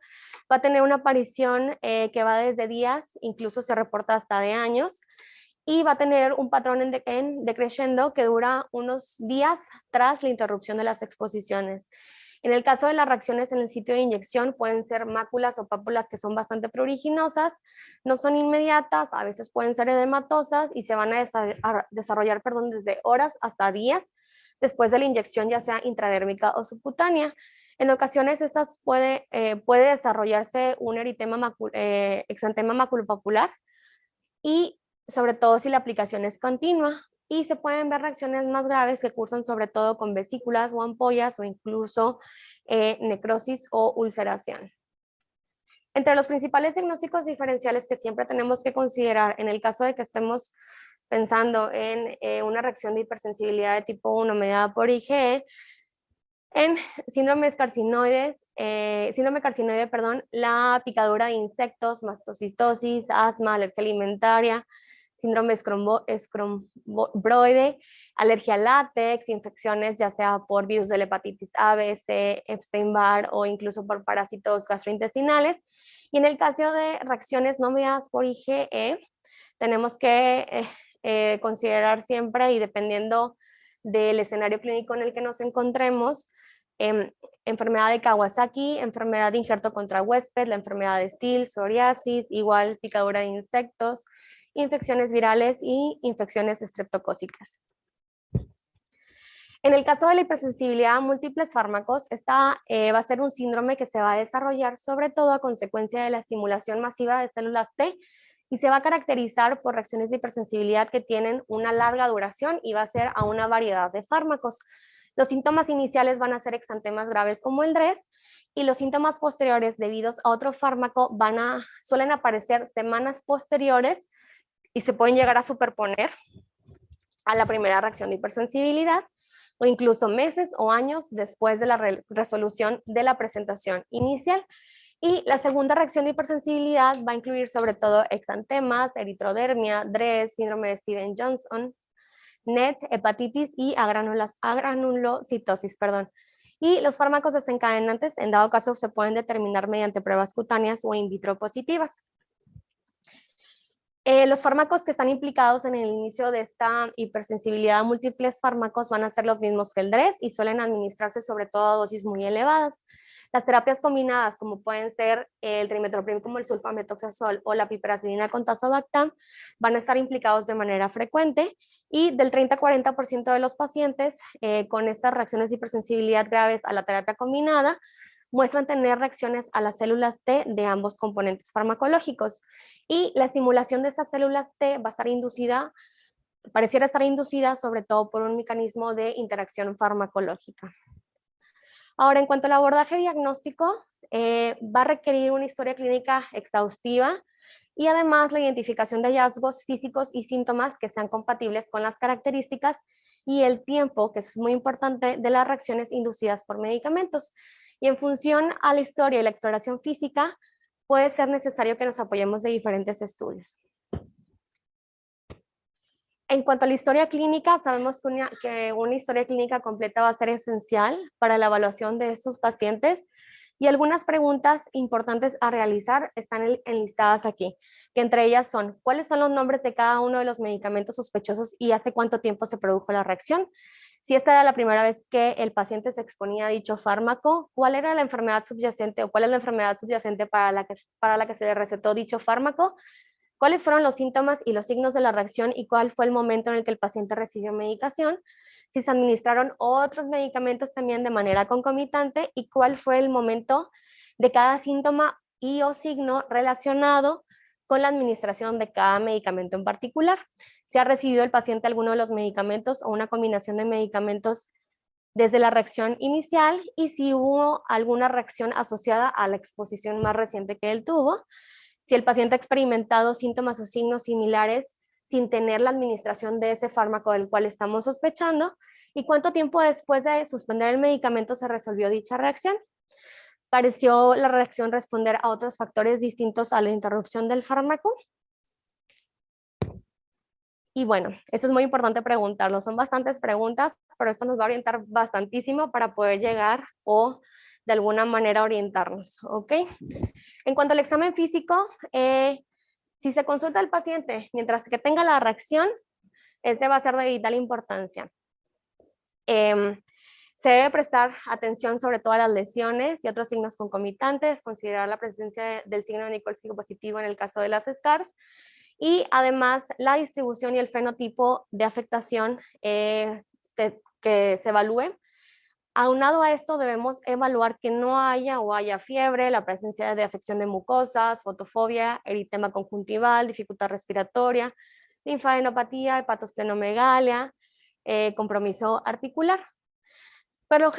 Va a tener una aparición que va desde días, incluso se reporta hasta de años, y va a tener un patrón en decreciendo que dura unos días tras la interrupción de las exposiciones. En el caso de las reacciones en el sitio de inyección, pueden ser máculas o pápulas que son bastante pruriginosas, no son inmediatas, a veces pueden ser edematosas y se van a desarrollar desde horas hasta días después de la inyección, ya sea intradérmica o subcutánea. En ocasiones estas puede desarrollarse un exantema maculopapular, y sobre todo si la aplicación es continua, y se pueden ver reacciones más graves que cursan sobre todo con vesículas o ampollas o incluso necrosis o ulceración. Entre los principales diagnósticos diferenciales que siempre tenemos que considerar en el caso de que estemos pensando en una reacción de hipersensibilidad de tipo 1 mediada por IgE, en síndrome carcinoide, la picadura de insectos, mastocitosis, asma, alergia alimentaria, síndrome escrombroide, alergia a látex, infecciones ya sea por virus de la hepatitis A, B, C, Epstein-Barr o incluso por parásitos gastrointestinales. Y en el caso de reacciones no mediadas por IgE, tenemos que considerar siempre, y dependiendo del escenario clínico en el que nos encontremos, enfermedad de Kawasaki, enfermedad de injerto contra huésped, la enfermedad de Still, psoriasis, igual picadura de insectos, infecciones virales y infecciones estreptocócicas. En el caso de la hipersensibilidad a múltiples fármacos, esta va a ser un síndrome que se va a desarrollar sobre todo a consecuencia de la estimulación masiva de células T, y se va a caracterizar por reacciones de hipersensibilidad que tienen una larga duración y va a ser a una variedad de fármacos. Los síntomas iniciales van a ser exantemas graves como el DRES, y los síntomas posteriores debidos a otro fármaco suelen aparecer semanas posteriores y se pueden llegar a superponer a la primera reacción de hipersensibilidad, o incluso meses o años después de la resolución de la presentación inicial. Y la segunda reacción de hipersensibilidad va a incluir sobre todo exantemas, eritrodermia, DRES, síndrome de Stevens-Johnson, NET, hepatitis y agranulocitosis. Y los fármacos desencadenantes, en dado caso, se pueden determinar mediante pruebas cutáneas o in vitro positivas. Los fármacos que están implicados en el inicio de esta hipersensibilidad a múltiples fármacos van a ser los mismos que el DRES y suelen administrarse sobre todo a dosis muy elevadas. Las terapias combinadas, como pueden ser el trimethoprim como el sulfamethoxazol o la piperacilina con tazobactam, van a estar implicados de manera frecuente, y del 30 a 40% de los pacientes con estas reacciones de hipersensibilidad graves a la terapia combinada muestran tener reacciones a las células T de ambos componentes farmacológicos. Y la estimulación de estas células T va a estar inducida, pareciera estar inducida sobre todo por un mecanismo de interacción farmacológica. Ahora, en cuanto al abordaje diagnóstico, va a requerir una historia clínica exhaustiva y además la identificación de hallazgos físicos y síntomas que sean compatibles con las características y el tiempo, que es muy importante, de las reacciones inducidas por medicamentos. Y en función a la historia y la exploración física, puede ser necesario que nos apoyemos de diferentes estudios. En cuanto a la historia clínica, sabemos que una historia clínica completa va a ser esencial para la evaluación de estos pacientes y algunas preguntas importantes a realizar están enlistadas aquí, que entre ellas son: ¿cuáles son los nombres de cada uno de los medicamentos sospechosos y hace cuánto tiempo se produjo la reacción? Si esta era la primera vez que el paciente se exponía a dicho fármaco, ¿cuál era la enfermedad subyacente o cuál es la enfermedad subyacente para la que se le recetó dicho fármaco? ¿Cuáles fueron los síntomas y los signos de la reacción y cuál fue el momento en el que el paciente recibió medicación? Si se administraron otros medicamentos también de manera concomitante y cuál fue el momento de cada síntoma y o signo relacionado con la administración de cada medicamento en particular. Si ha recibido el paciente alguno de los medicamentos o una combinación de medicamentos desde la reacción inicial y si hubo alguna reacción asociada a la exposición más reciente que él tuvo. Si el paciente ha experimentado síntomas o signos similares sin tener la administración de ese fármaco del cual estamos sospechando, y cuánto tiempo después de suspender el medicamento se resolvió dicha reacción. ¿Pareció la reacción responder a otros factores distintos a la interrupción del fármaco? Y bueno, eso es muy importante preguntarlo. Son bastantes preguntas, pero esto nos va a orientar bastantísimo para poder llegar o de alguna manera orientarnos, ¿ok? En cuanto al examen físico, si se consulta al paciente mientras que tenga la reacción, este va a ser de vital importancia. Se debe prestar atención sobre todo a las lesiones y otros signos concomitantes, considerar la presencia del signo nicolítico positivo en el caso de las SCARs, y además la distribución y el fenotipo de afectación que se evalúe. Aunado a esto, debemos evaluar que no haya o haya fiebre, la presencia de afección de mucosas, fotofobia, eritema conjuntival, dificultad respiratoria, linfadenopatía, hepatosplenomegalia, compromiso articular. Pero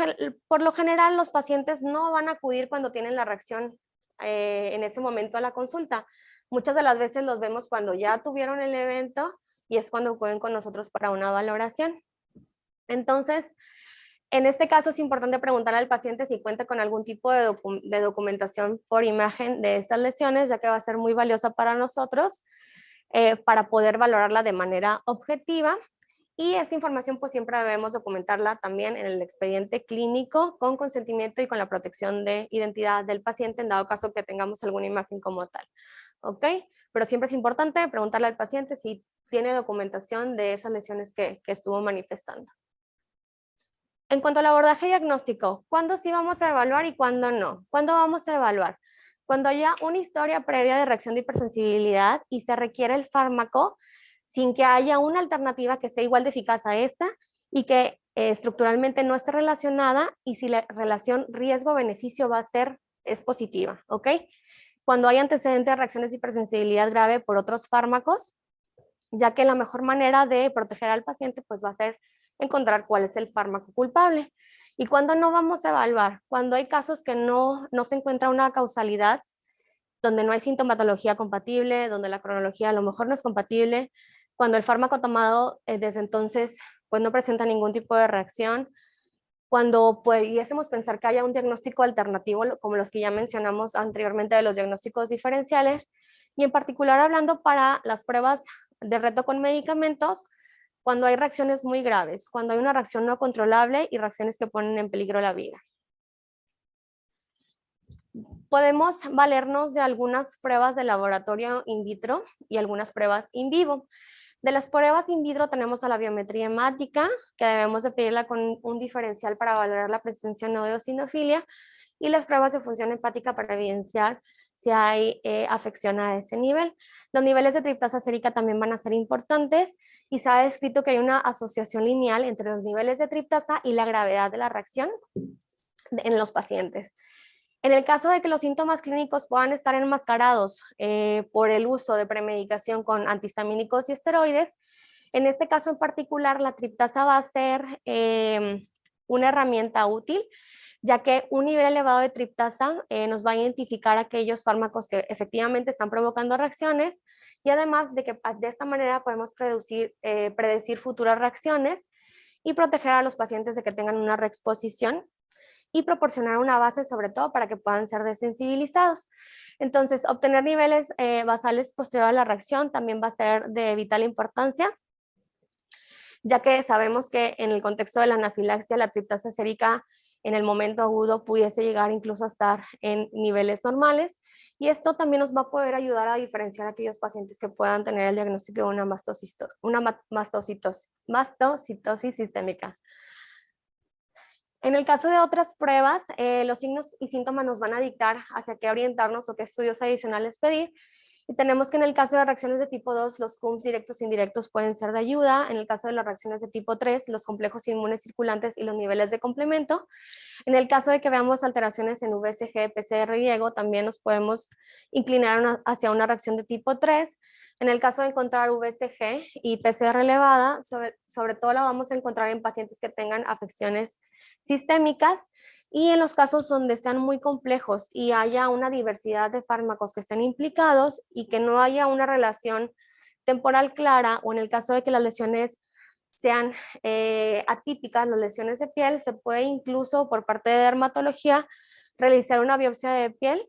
por lo general, los pacientes no van a acudir cuando tienen la reacción en ese momento a la consulta. Muchas de las veces los vemos cuando ya tuvieron el evento y es cuando acuden con nosotros para una valoración. Entonces, en este caso es importante preguntarle al paciente si cuenta con algún tipo de documentación por imagen de estas lesiones, ya que va a ser muy valiosa para nosotros para poder valorarla de manera objetiva. Y esta información pues siempre debemos documentarla también en el expediente clínico con consentimiento y con la protección de identidad del paciente en dado caso que tengamos alguna imagen como tal. ¿Ok? Pero siempre es importante preguntarle al paciente si tiene documentación de esas lesiones que estuvo manifestando. En cuanto al abordaje diagnóstico, ¿cuándo sí vamos a evaluar y cuándo no? ¿Cuándo vamos a evaluar? Cuando haya una historia previa de reacción de hipersensibilidad y se requiere el fármaco sin que haya una alternativa que sea igual de eficaz a esta y que estructuralmente no esté relacionada y si la relación riesgo-beneficio es positiva, ¿ok? Cuando hay antecedentes de reacciones de hipersensibilidad grave por otros fármacos, ya que la mejor manera de proteger al paciente pues va a ser encontrar cuál es el fármaco culpable. ¿Y cuándo no vamos a evaluar? Cuando hay casos que no se encuentra una causalidad, donde no hay sintomatología compatible, donde la cronología a lo mejor no es compatible, cuando el fármaco tomado desde entonces pues no presenta ningún tipo de reacción, cuando pudiésemos pensar que haya un diagnóstico alternativo, como los que ya mencionamos anteriormente de los diagnósticos diferenciales, y en particular hablando para las pruebas de reto con medicamentos, cuando hay reacciones muy graves, cuando hay una reacción no controlable y reacciones que ponen en peligro la vida. Podemos valernos de algunas pruebas de laboratorio in vitro y algunas pruebas in vivo. De las pruebas in vitro tenemos a la biometría hemática, que debemos de pedirla con un diferencial para valorar la presencia no de eosinofilia, y las pruebas de función hepática para evidenciar si hay afección a ese nivel. Los niveles de triptasa sérica también van a ser importantes y se ha descrito que hay una asociación lineal entre los niveles de triptasa y la gravedad de la reacción en los pacientes. En el caso de que los síntomas clínicos puedan estar enmascarados por el uso de premedicación con antihistamínicos y esteroides, en este caso en particular la triptasa va a ser una herramienta útil, ya que un nivel elevado de triptasa nos va a identificar aquellos fármacos que efectivamente están provocando reacciones y además de que de esta manera podemos predecir futuras reacciones y proteger a los pacientes de que tengan una reexposición y proporcionar una base sobre todo para que puedan ser desensibilizados. Entonces, obtener niveles basales posterior a la reacción también va a ser de vital importancia, ya que sabemos que en el contexto de la anafilaxia, la triptasa sérica en el momento agudo pudiese llegar incluso a estar en niveles normales, y esto también nos va a poder ayudar a diferenciar a aquellos pacientes que puedan tener el diagnóstico de una mastocitosis sistémica. En el caso de otras pruebas, los signos y síntomas nos van a dictar hacia qué orientarnos o qué estudios adicionales pedir. Y tenemos que en el caso de reacciones de tipo 2, los CUMS directos e indirectos pueden ser de ayuda. En el caso de las reacciones de tipo 3, los complejos inmunes circulantes y los niveles de complemento. En el caso de que veamos alteraciones en VCG, PCR y EGO, también nos podemos inclinar hacia una reacción de tipo 3. En el caso de encontrar VCG y PCR elevada, sobre todo la vamos a encontrar en pacientes que tengan afecciones sistémicas, y en los casos donde sean muy complejos y haya una diversidad de fármacos que estén implicados y que no haya una relación temporal clara, o en el caso de que las lesiones sean atípicas, las lesiones de piel, se puede incluso por parte de dermatología realizar una biopsia de piel,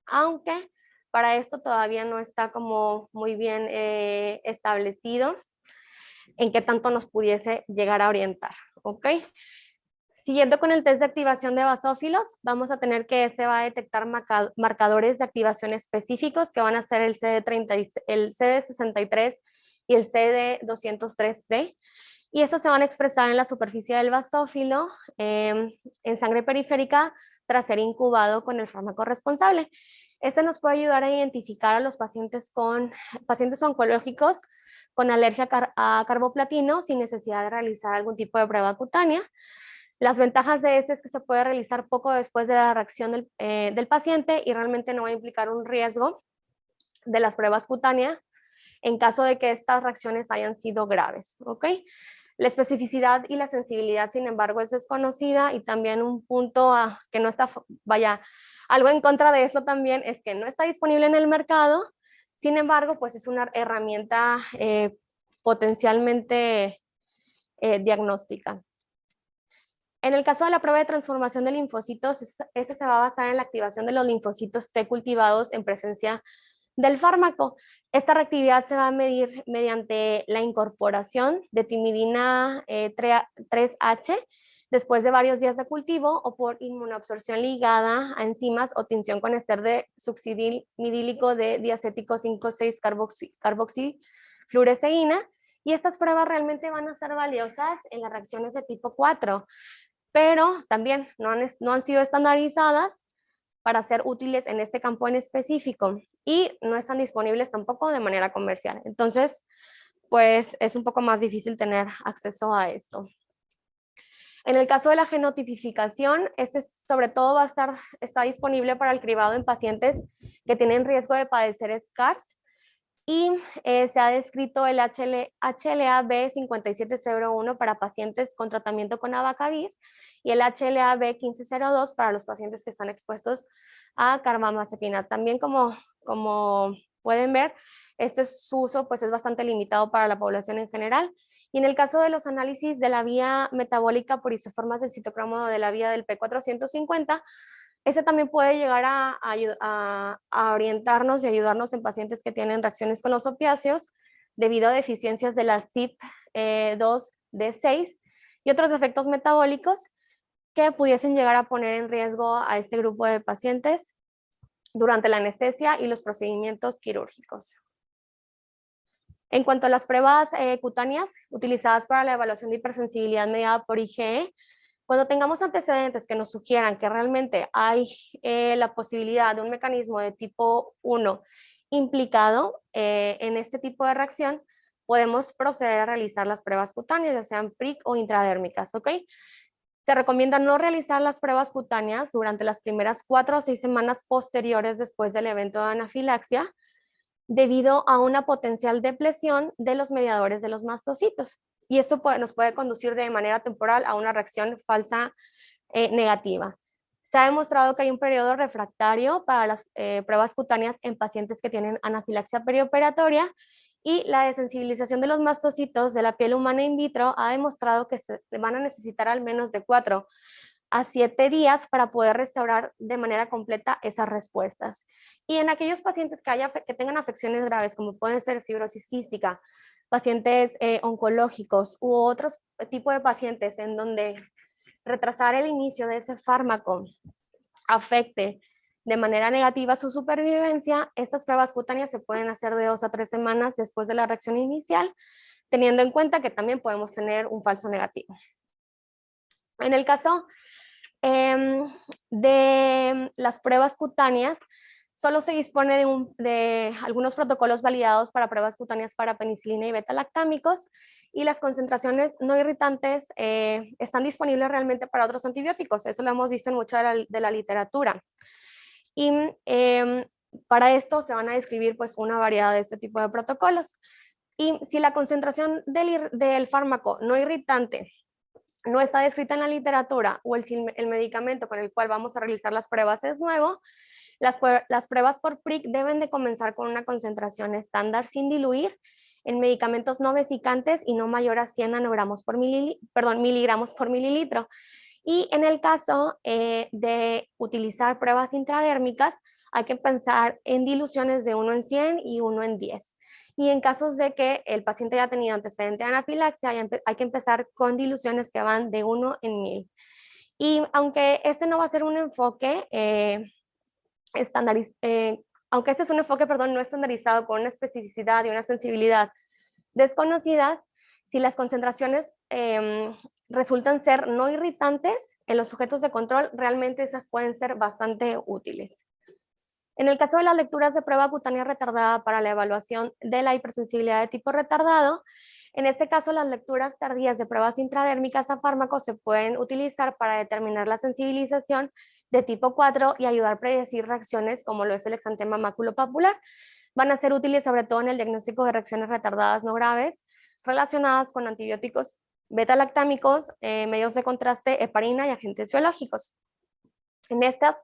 aunque para esto todavía no está como muy bien establecido en qué tanto nos pudiese llegar a orientar, ¿ok? Siguiendo con el test de activación de basófilos, vamos a tener que este va a detectar marcadores de activación específicos que van a ser el CD63 y el CD203D, y esos se van a expresar en la superficie del basófilo, en sangre periférica, tras ser incubado con el fármaco responsable. Este nos puede ayudar a identificar a los pacientes oncológicos con alergia a carboplatino sin necesidad de realizar algún tipo de prueba cutánea. Las ventajas de este es que se puede realizar poco después de la reacción del paciente y realmente no va a implicar un riesgo de las pruebas cutáneas en caso de que estas reacciones hayan sido graves, ¿ok? La especificidad y la sensibilidad, sin embargo, es desconocida, y también un punto que no está, algo en contra de esto también es que no está disponible en el mercado. Sin embargo, pues es una herramienta potencialmente diagnóstica. En el caso de la prueba de transformación de linfocitos, este se va a basar en la activación de los linfocitos T cultivados en presencia del fármaco. Esta reactividad se va a medir mediante la incorporación de timidina 3H después de varios días de cultivo, o por inmunoabsorción ligada a enzimas o tinción con ester de succinilmidílico de diacético 5,6-carboxilfluoresceína. Y estas pruebas realmente van a ser valiosas en las reacciones de tipo 4, pero también no han sido estandarizadas para ser útiles en este campo en específico, y no están disponibles tampoco de manera comercial. Entonces, pues es un poco más difícil tener acceso a esto. En el caso de la genotipificación, este sobre todo está disponible para el cribado en pacientes que tienen riesgo de padecer SCARS, y se ha descrito el HLA-B5701 para pacientes con tratamiento con abacavir, y el HLA-B1502 para los pacientes que están expuestos a carbamazepina. También como pueden ver, su uso pues es bastante limitado para la población en general. Y en el caso de los análisis de la vía metabólica por isoformas del citocromo de la vía del P450, ese también puede llegar a orientarnos y ayudarnos en pacientes que tienen reacciones con los opiáceos debido a deficiencias de la CYP2D6 y otros defectos metabólicos que pudiesen llegar a poner en riesgo a este grupo de pacientes durante la anestesia y los procedimientos quirúrgicos. En cuanto a las pruebas cutáneas utilizadas para la evaluación de hipersensibilidad mediada por IgE, cuando tengamos antecedentes que nos sugieran que realmente hay la posibilidad de un mecanismo de tipo 1 implicado en este tipo de reacción, podemos proceder a realizar las pruebas cutáneas, ya sean PRIC o intradérmicas, ¿ok? Se recomienda no realizar las pruebas cutáneas durante las primeras 4 o 6 semanas posteriores después del evento de anafilaxia, debido a una potencial depresión de los mediadores de los mastocitos. Y esto nos puede conducir de manera temporal a una reacción falsa negativa. Se ha demostrado que hay un periodo refractario para las pruebas cutáneas en pacientes que tienen anafilaxia perioperatoria, y la desensibilización de los mastocitos de la piel humana in vitro ha demostrado que se van a necesitar al menos de 4 a 7 días para poder restaurar de manera completa esas respuestas. Y en aquellos pacientes que tengan afecciones graves, como pueden ser fibrosis quística, pacientes oncológicos u otros tipos de pacientes en donde retrasar el inicio de ese fármaco afecte de manera negativa su supervivencia, estas pruebas cutáneas se pueden hacer de 2 a 3 semanas después de la reacción inicial, teniendo en cuenta que también podemos tener un falso negativo. En el caso de las pruebas cutáneas, solo se dispone de algunos protocolos validados para pruebas cutáneas para penicilina y beta-lactámicos, y las concentraciones no irritantes están disponibles realmente para otros antibióticos. Eso lo hemos visto en mucha de la literatura. Y para esto se van a describir pues una variedad de este tipo de protocolos. Y si la concentración del fármaco no irritante no está descrita en la literatura, o el medicamento con el cual vamos a realizar las pruebas es nuevo, las pruebas por PRIC deben de comenzar con una concentración estándar sin diluir en medicamentos no vesicantes y no mayor a 100 miligramos por mililitro. Y en el caso de utilizar pruebas intradérmicas, hay que pensar en diluciones de 1 en 100 y 1 en 10. Y en casos de que el paciente haya tenido antecedente de anafilaxia, hay que empezar con diluciones que van de 1 en 1000. Y aunque este no va a ser un enfoque aunque este es un enfoque, no estandarizado, con una especificidad y una sensibilidad desconocidas, si las concentraciones resultan ser no irritantes en los sujetos de control, realmente esas pueden ser bastante útiles. En el caso de las lecturas de prueba cutánea retardada para la evaluación de la hipersensibilidad de tipo retardado, en este caso las lecturas tardías de pruebas intradérmicas a fármacos se pueden utilizar para determinar la sensibilización de tipo 4 y ayudar a predecir reacciones como lo es el exantema maculopapular. Van a ser útiles sobre todo en el diagnóstico de reacciones retardadas no graves relacionadas con antibióticos beta-lactámicos, medios de contraste, heparina y agentes biológicos. En estas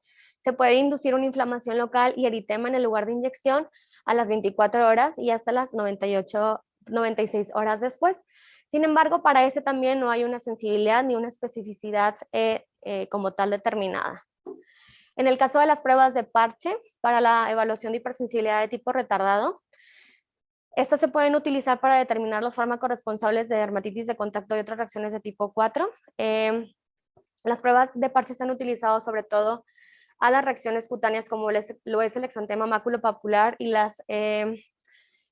se puede inducir una inflamación local y eritema en el lugar de inyección a las 24 horas y hasta las 96 horas después. Sin embargo, para ese también no hay una sensibilidad ni una especificidad como tal determinada. En el caso de las pruebas de parche para la evaluación de hipersensibilidad de tipo retardado, estas se pueden utilizar para determinar los fármacos responsables de dermatitis de contacto y otras reacciones de tipo 4. Las pruebas de parche se han utilizado sobre todo a las reacciones cutáneas como lo es el exantema maculopapular y las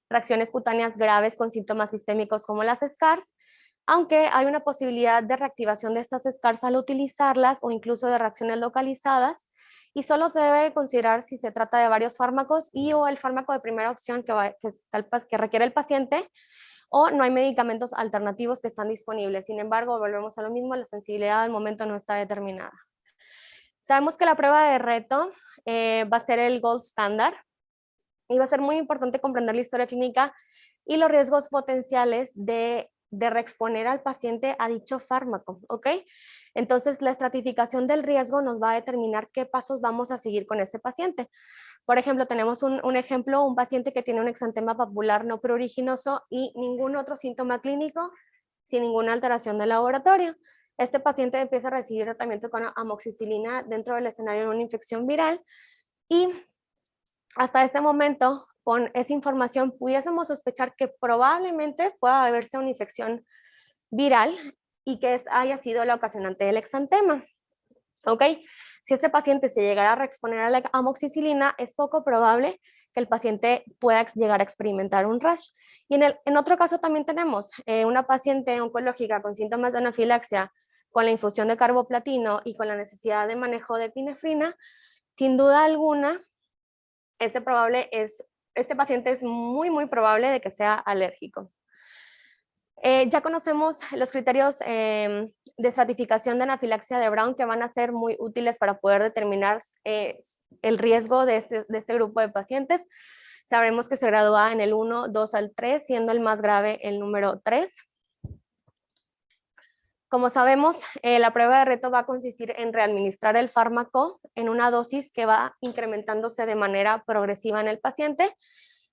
reacciones cutáneas graves con síntomas sistémicos como las SCARS, aunque hay una posibilidad de reactivación de estas SCARS al utilizarlas o incluso de reacciones localizadas, y solo se debe considerar si se trata de varios fármacos o el fármaco de primera opción que requiere el paciente, o no hay medicamentos alternativos que están disponibles. Sin embargo, volvemos a lo mismo, la sensibilidad al momento no está determinada. Sabemos que la prueba de reto va a ser el gold standard y va a ser muy importante comprender la historia clínica y los riesgos potenciales de reexponer al paciente a dicho fármaco, ¿ok? Entonces, la estratificación del riesgo nos va a determinar qué pasos vamos a seguir con ese paciente. Por ejemplo, tenemos un ejemplo, un paciente que tiene un exantema papular no pruriginoso y ningún otro síntoma clínico, sin ninguna alteración del laboratorio. Este paciente empieza a recibir tratamiento con amoxicilina dentro del escenario de una infección viral, y hasta este momento, con esa información, pudiésemos sospechar que probablemente pueda haberse una infección viral y que haya sido la ocasionante del exantema. ¿Ok? Si este paciente se llegara a reexponer a la amoxicilina, es poco probable que el paciente pueda llegar a experimentar un rash. Y en otro caso también tenemos una paciente oncológica con síntomas de anafilaxia, con la infusión de carboplatino y con la necesidad de manejo de epinefrina. Sin duda alguna, este paciente es muy, muy probable de que sea alérgico. Ya conocemos los criterios de estratificación de anafilaxia de Brown que van a ser muy útiles para poder determinar el riesgo de este grupo de pacientes. Sabremos que se gradúa en el 1, 2 al 3, siendo el más grave el número 3. Como sabemos, la prueba de reto va a consistir en readministrar el fármaco en una dosis que va incrementándose de manera progresiva en el paciente.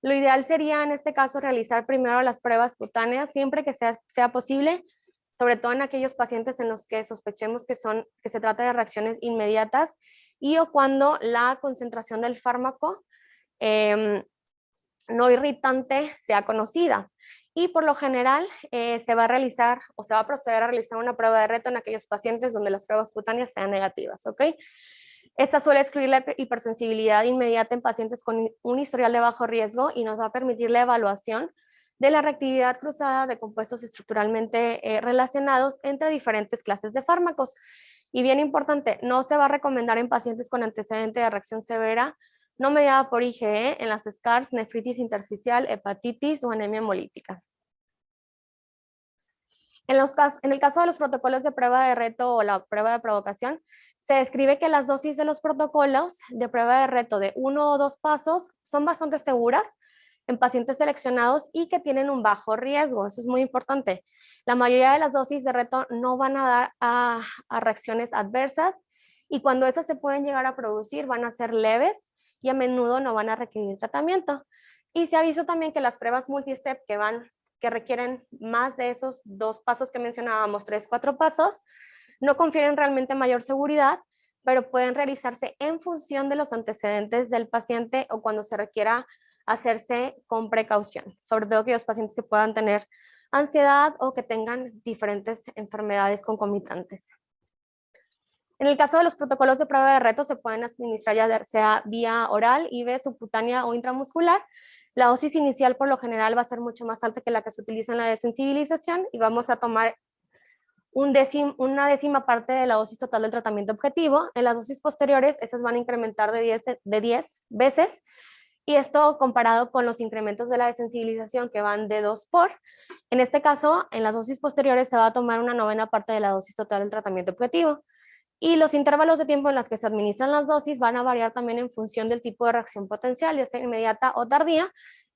Lo ideal sería en este caso realizar primero las pruebas cutáneas siempre que sea posible, sobre todo en aquellos pacientes en los que sospechemos que se trata de reacciones inmediatas y o cuando la concentración del fármaco no irritante sea conocida. Y por lo general se va a realizar o se va a proceder a realizar una prueba de reto en aquellos pacientes donde las pruebas cutáneas sean negativas, ¿ok? Esta suele excluir la hipersensibilidad inmediata en pacientes con un historial de bajo riesgo y nos va a permitir la evaluación de la reactividad cruzada de compuestos estructuralmente relacionados entre diferentes clases de fármacos. Y bien importante, no se va a recomendar en pacientes con antecedente de reacción severa no mediada por IgE en las SCARS, nefritis intersticial, hepatitis o anemia hemolítica. En el caso de los protocolos de prueba de reto o la prueba de provocación, se describe que las dosis de los protocolos de prueba de reto de 1 o 2 pasos son bastante seguras en pacientes seleccionados y que tienen un bajo riesgo. Eso es muy importante. La mayoría de las dosis de reto no van a dar a reacciones adversas y cuando estas se pueden llegar a producir van a ser leves y a menudo no van a requerir tratamiento. Y se ha visto también que las pruebas multistep que requieren más de esos 2 pasos que mencionábamos, 3, 4 pasos, no confieren realmente mayor seguridad, pero pueden realizarse en función de los antecedentes del paciente o cuando se requiera hacerse con precaución, sobre todo aquellos pacientes que puedan tener ansiedad o que tengan diferentes enfermedades concomitantes. En el caso de los protocolos de prueba de reto se pueden administrar ya sea vía oral, IV, subcutánea o intramuscular. La dosis inicial por lo general va a ser mucho más alta que la que se utiliza en la desensibilización y vamos a tomar una décima parte de la dosis total del tratamiento objetivo. En las dosis posteriores, estas van a incrementar de 10 veces y esto comparado con los incrementos de la desensibilización que van de 2 por. En este caso, en las dosis posteriores se va a tomar una novena parte de la dosis total del tratamiento objetivo. Y los intervalos de tiempo en los que se administran las dosis van a variar también en función del tipo de reacción potencial, ya sea inmediata o tardía,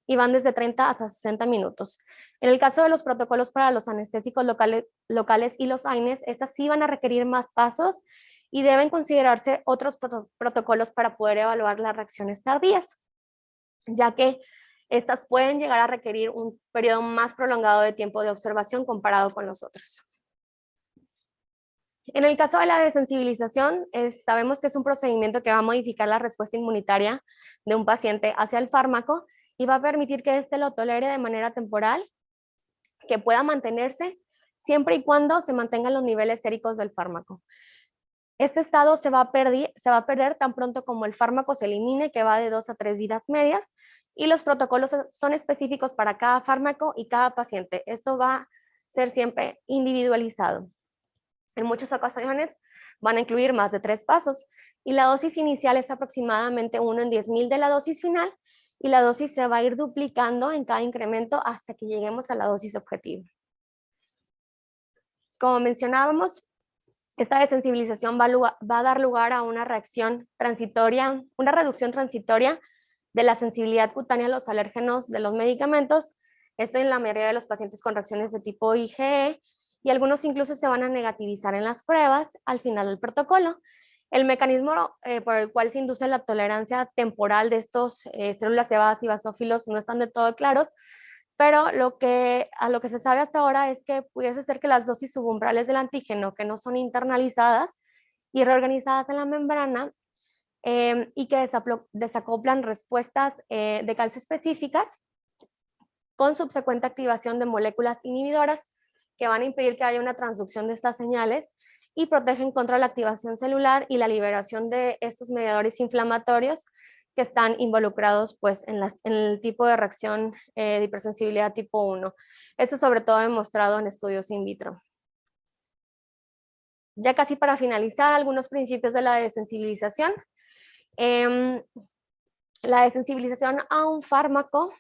y van desde 30 hasta 60 minutos. En el caso de los protocolos para los anestésicos locales y los AINES, estas sí van a requerir más pasos y deben considerarse otros protocolos para poder evaluar las reacciones tardías, ya que estas pueden llegar a requerir un periodo más prolongado de tiempo de observación comparado con los otros. En el caso de la desensibilización, sabemos que es un procedimiento que va a modificar la respuesta inmunitaria de un paciente hacia el fármaco y va a permitir que éste lo tolere de manera temporal, que pueda mantenerse siempre y cuando se mantengan los niveles séricos del fármaco. Este estado se va a perder tan pronto como el fármaco se elimine, que va de 2 a 3 vidas medias, y los protocolos son específicos para cada fármaco y cada paciente. Esto va a ser siempre individualizado. En muchas ocasiones van a incluir más de 3 pasos y la dosis inicial es aproximadamente 1 en 10.000 de la dosis final y la dosis se va a ir duplicando en cada incremento hasta que lleguemos a la dosis objetivo. Como mencionábamos, esta desensibilización va a dar lugar a una reacción transitoria, una reducción transitoria de la sensibilidad cutánea a los alérgenos de los medicamentos. Esto en la mayoría de los pacientes con reacciones de tipo IgE y algunos incluso se van a negativizar en las pruebas al final del protocolo. El mecanismo por el cual se induce la tolerancia temporal de estos células cebadas y basófilos no están de todo claros, pero a lo que se sabe hasta ahora es que pudiese ser que las dosis subumbrales del antígeno que no son internalizadas y reorganizadas en la membrana y que desacoplan respuestas de calcio específicas con subsecuente activación de moléculas inhibidoras que van a impedir que haya una transducción de estas señales y protegen contra la activación celular y la liberación de estos mediadores inflamatorios que están involucrados pues, en el tipo de reacción de hipersensibilidad tipo 1. Esto sobre todo demostrado en estudios in vitro. Ya casi para finalizar, algunos principios de la desensibilización. La desensibilización a un fármaco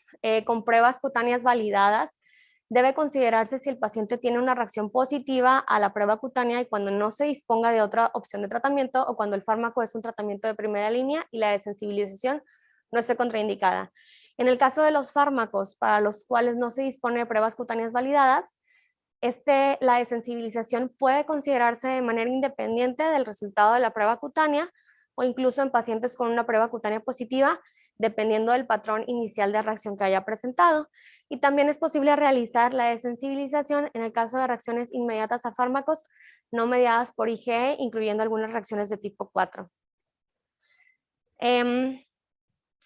con pruebas cutáneas validadas debe considerarse si el paciente tiene una reacción positiva a la prueba cutánea y cuando no se disponga de otra opción de tratamiento o cuando el fármaco es un tratamiento de primera línea y la desensibilización no esté contraindicada. En el caso de los fármacos para los cuales no se dispone de pruebas cutáneas validadas, la desensibilización puede considerarse de manera independiente del resultado de la prueba cutánea o incluso en pacientes con una prueba cutánea positiva, dependiendo del patrón inicial de reacción que haya presentado. Y también es posible realizar la desensibilización en el caso de reacciones inmediatas a fármacos no mediadas por IgE, incluyendo algunas reacciones de tipo 4.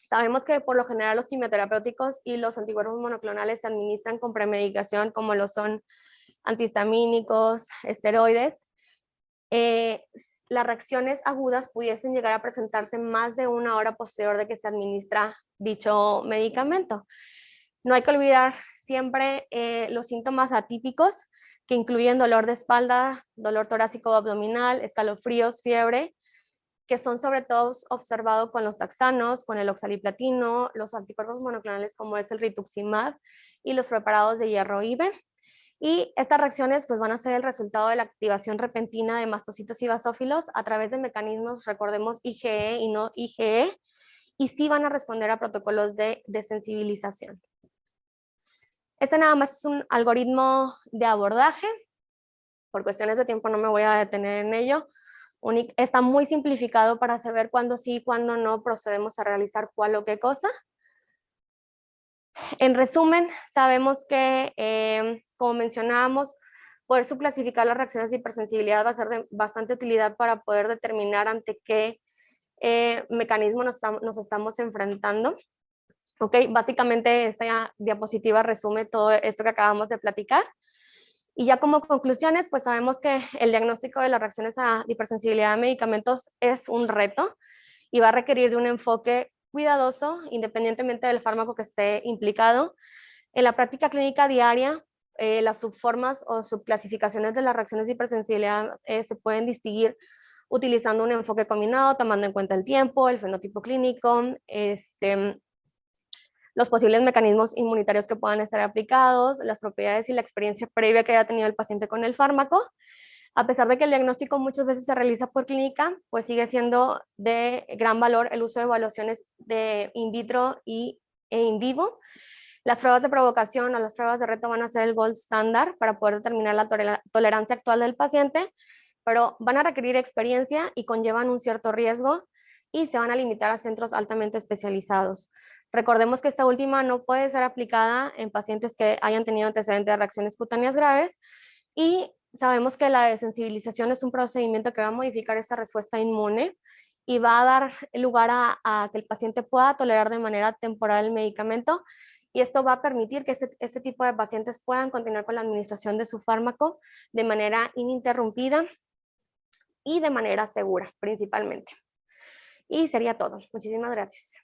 Sabemos que por lo general los quimioterapéuticos y los anticuerpos monoclonales se administran con premedicación, como lo son antihistamínicos, esteroides. Las reacciones agudas pudiesen llegar a presentarse más de una hora posterior de que se administra dicho medicamento. No hay que olvidar siempre los síntomas atípicos, que incluyen dolor de espalda, dolor torácico o abdominal, escalofríos, fiebre, que son sobre todo observados con los taxanos, con el oxaliplatino, los anticuerpos monoclonales como es el rituximab y los preparados de hierro IVE. Y estas reacciones pues, van a ser el resultado de la activación repentina de mastocitos y basófilos a través de mecanismos, recordemos, IgE y no IgE, y sí van a responder a protocolos de desensibilización. Este nada más es un algoritmo de abordaje. Por cuestiones de tiempo no me voy a detener en ello. Está muy simplificado para saber cuándo sí y cuándo no procedemos a realizar cuál o qué cosa. En resumen, sabemos que, como mencionábamos, poder subclasificar las reacciones de hipersensibilidad va a ser de bastante utilidad para poder determinar ante qué mecanismo nos estamos enfrentando. Ok, básicamente esta diapositiva resume todo esto que acabamos de platicar. Y ya como conclusiones, pues sabemos que el diagnóstico de las reacciones a hipersensibilidad a medicamentos es un reto y va a requerir de un enfoque cuidadoso, independientemente del fármaco que esté implicado. En la práctica clínica diaria, las subformas o subclasificaciones de las reacciones de hipersensibilidad se pueden distinguir utilizando un enfoque combinado, tomando en cuenta el tiempo, el fenotipo clínico, los posibles mecanismos inmunitarios que puedan estar aplicados, las propiedades y la experiencia previa que haya tenido el paciente con el fármaco. A pesar de que el diagnóstico muchas veces se realiza por clínica, pues sigue siendo de gran valor el uso de evaluaciones de in vitro e in vivo. Las pruebas de provocación o las pruebas de reto van a ser el gold standard para poder determinar la tolerancia actual del paciente, pero van a requerir experiencia y conllevan un cierto riesgo y se van a limitar a centros altamente especializados. Recordemos que esta última no puede ser aplicada en pacientes que hayan tenido antecedentes de reacciones cutáneas graves y sabemos que la desensibilización es un procedimiento que va a modificar esta respuesta inmune y va a dar lugar a que el paciente pueda tolerar de manera temporal el medicamento y esto va a permitir que este tipo de pacientes puedan continuar con la administración de su fármaco de manera ininterrumpida y de manera segura, principalmente. Y sería todo. Muchísimas gracias.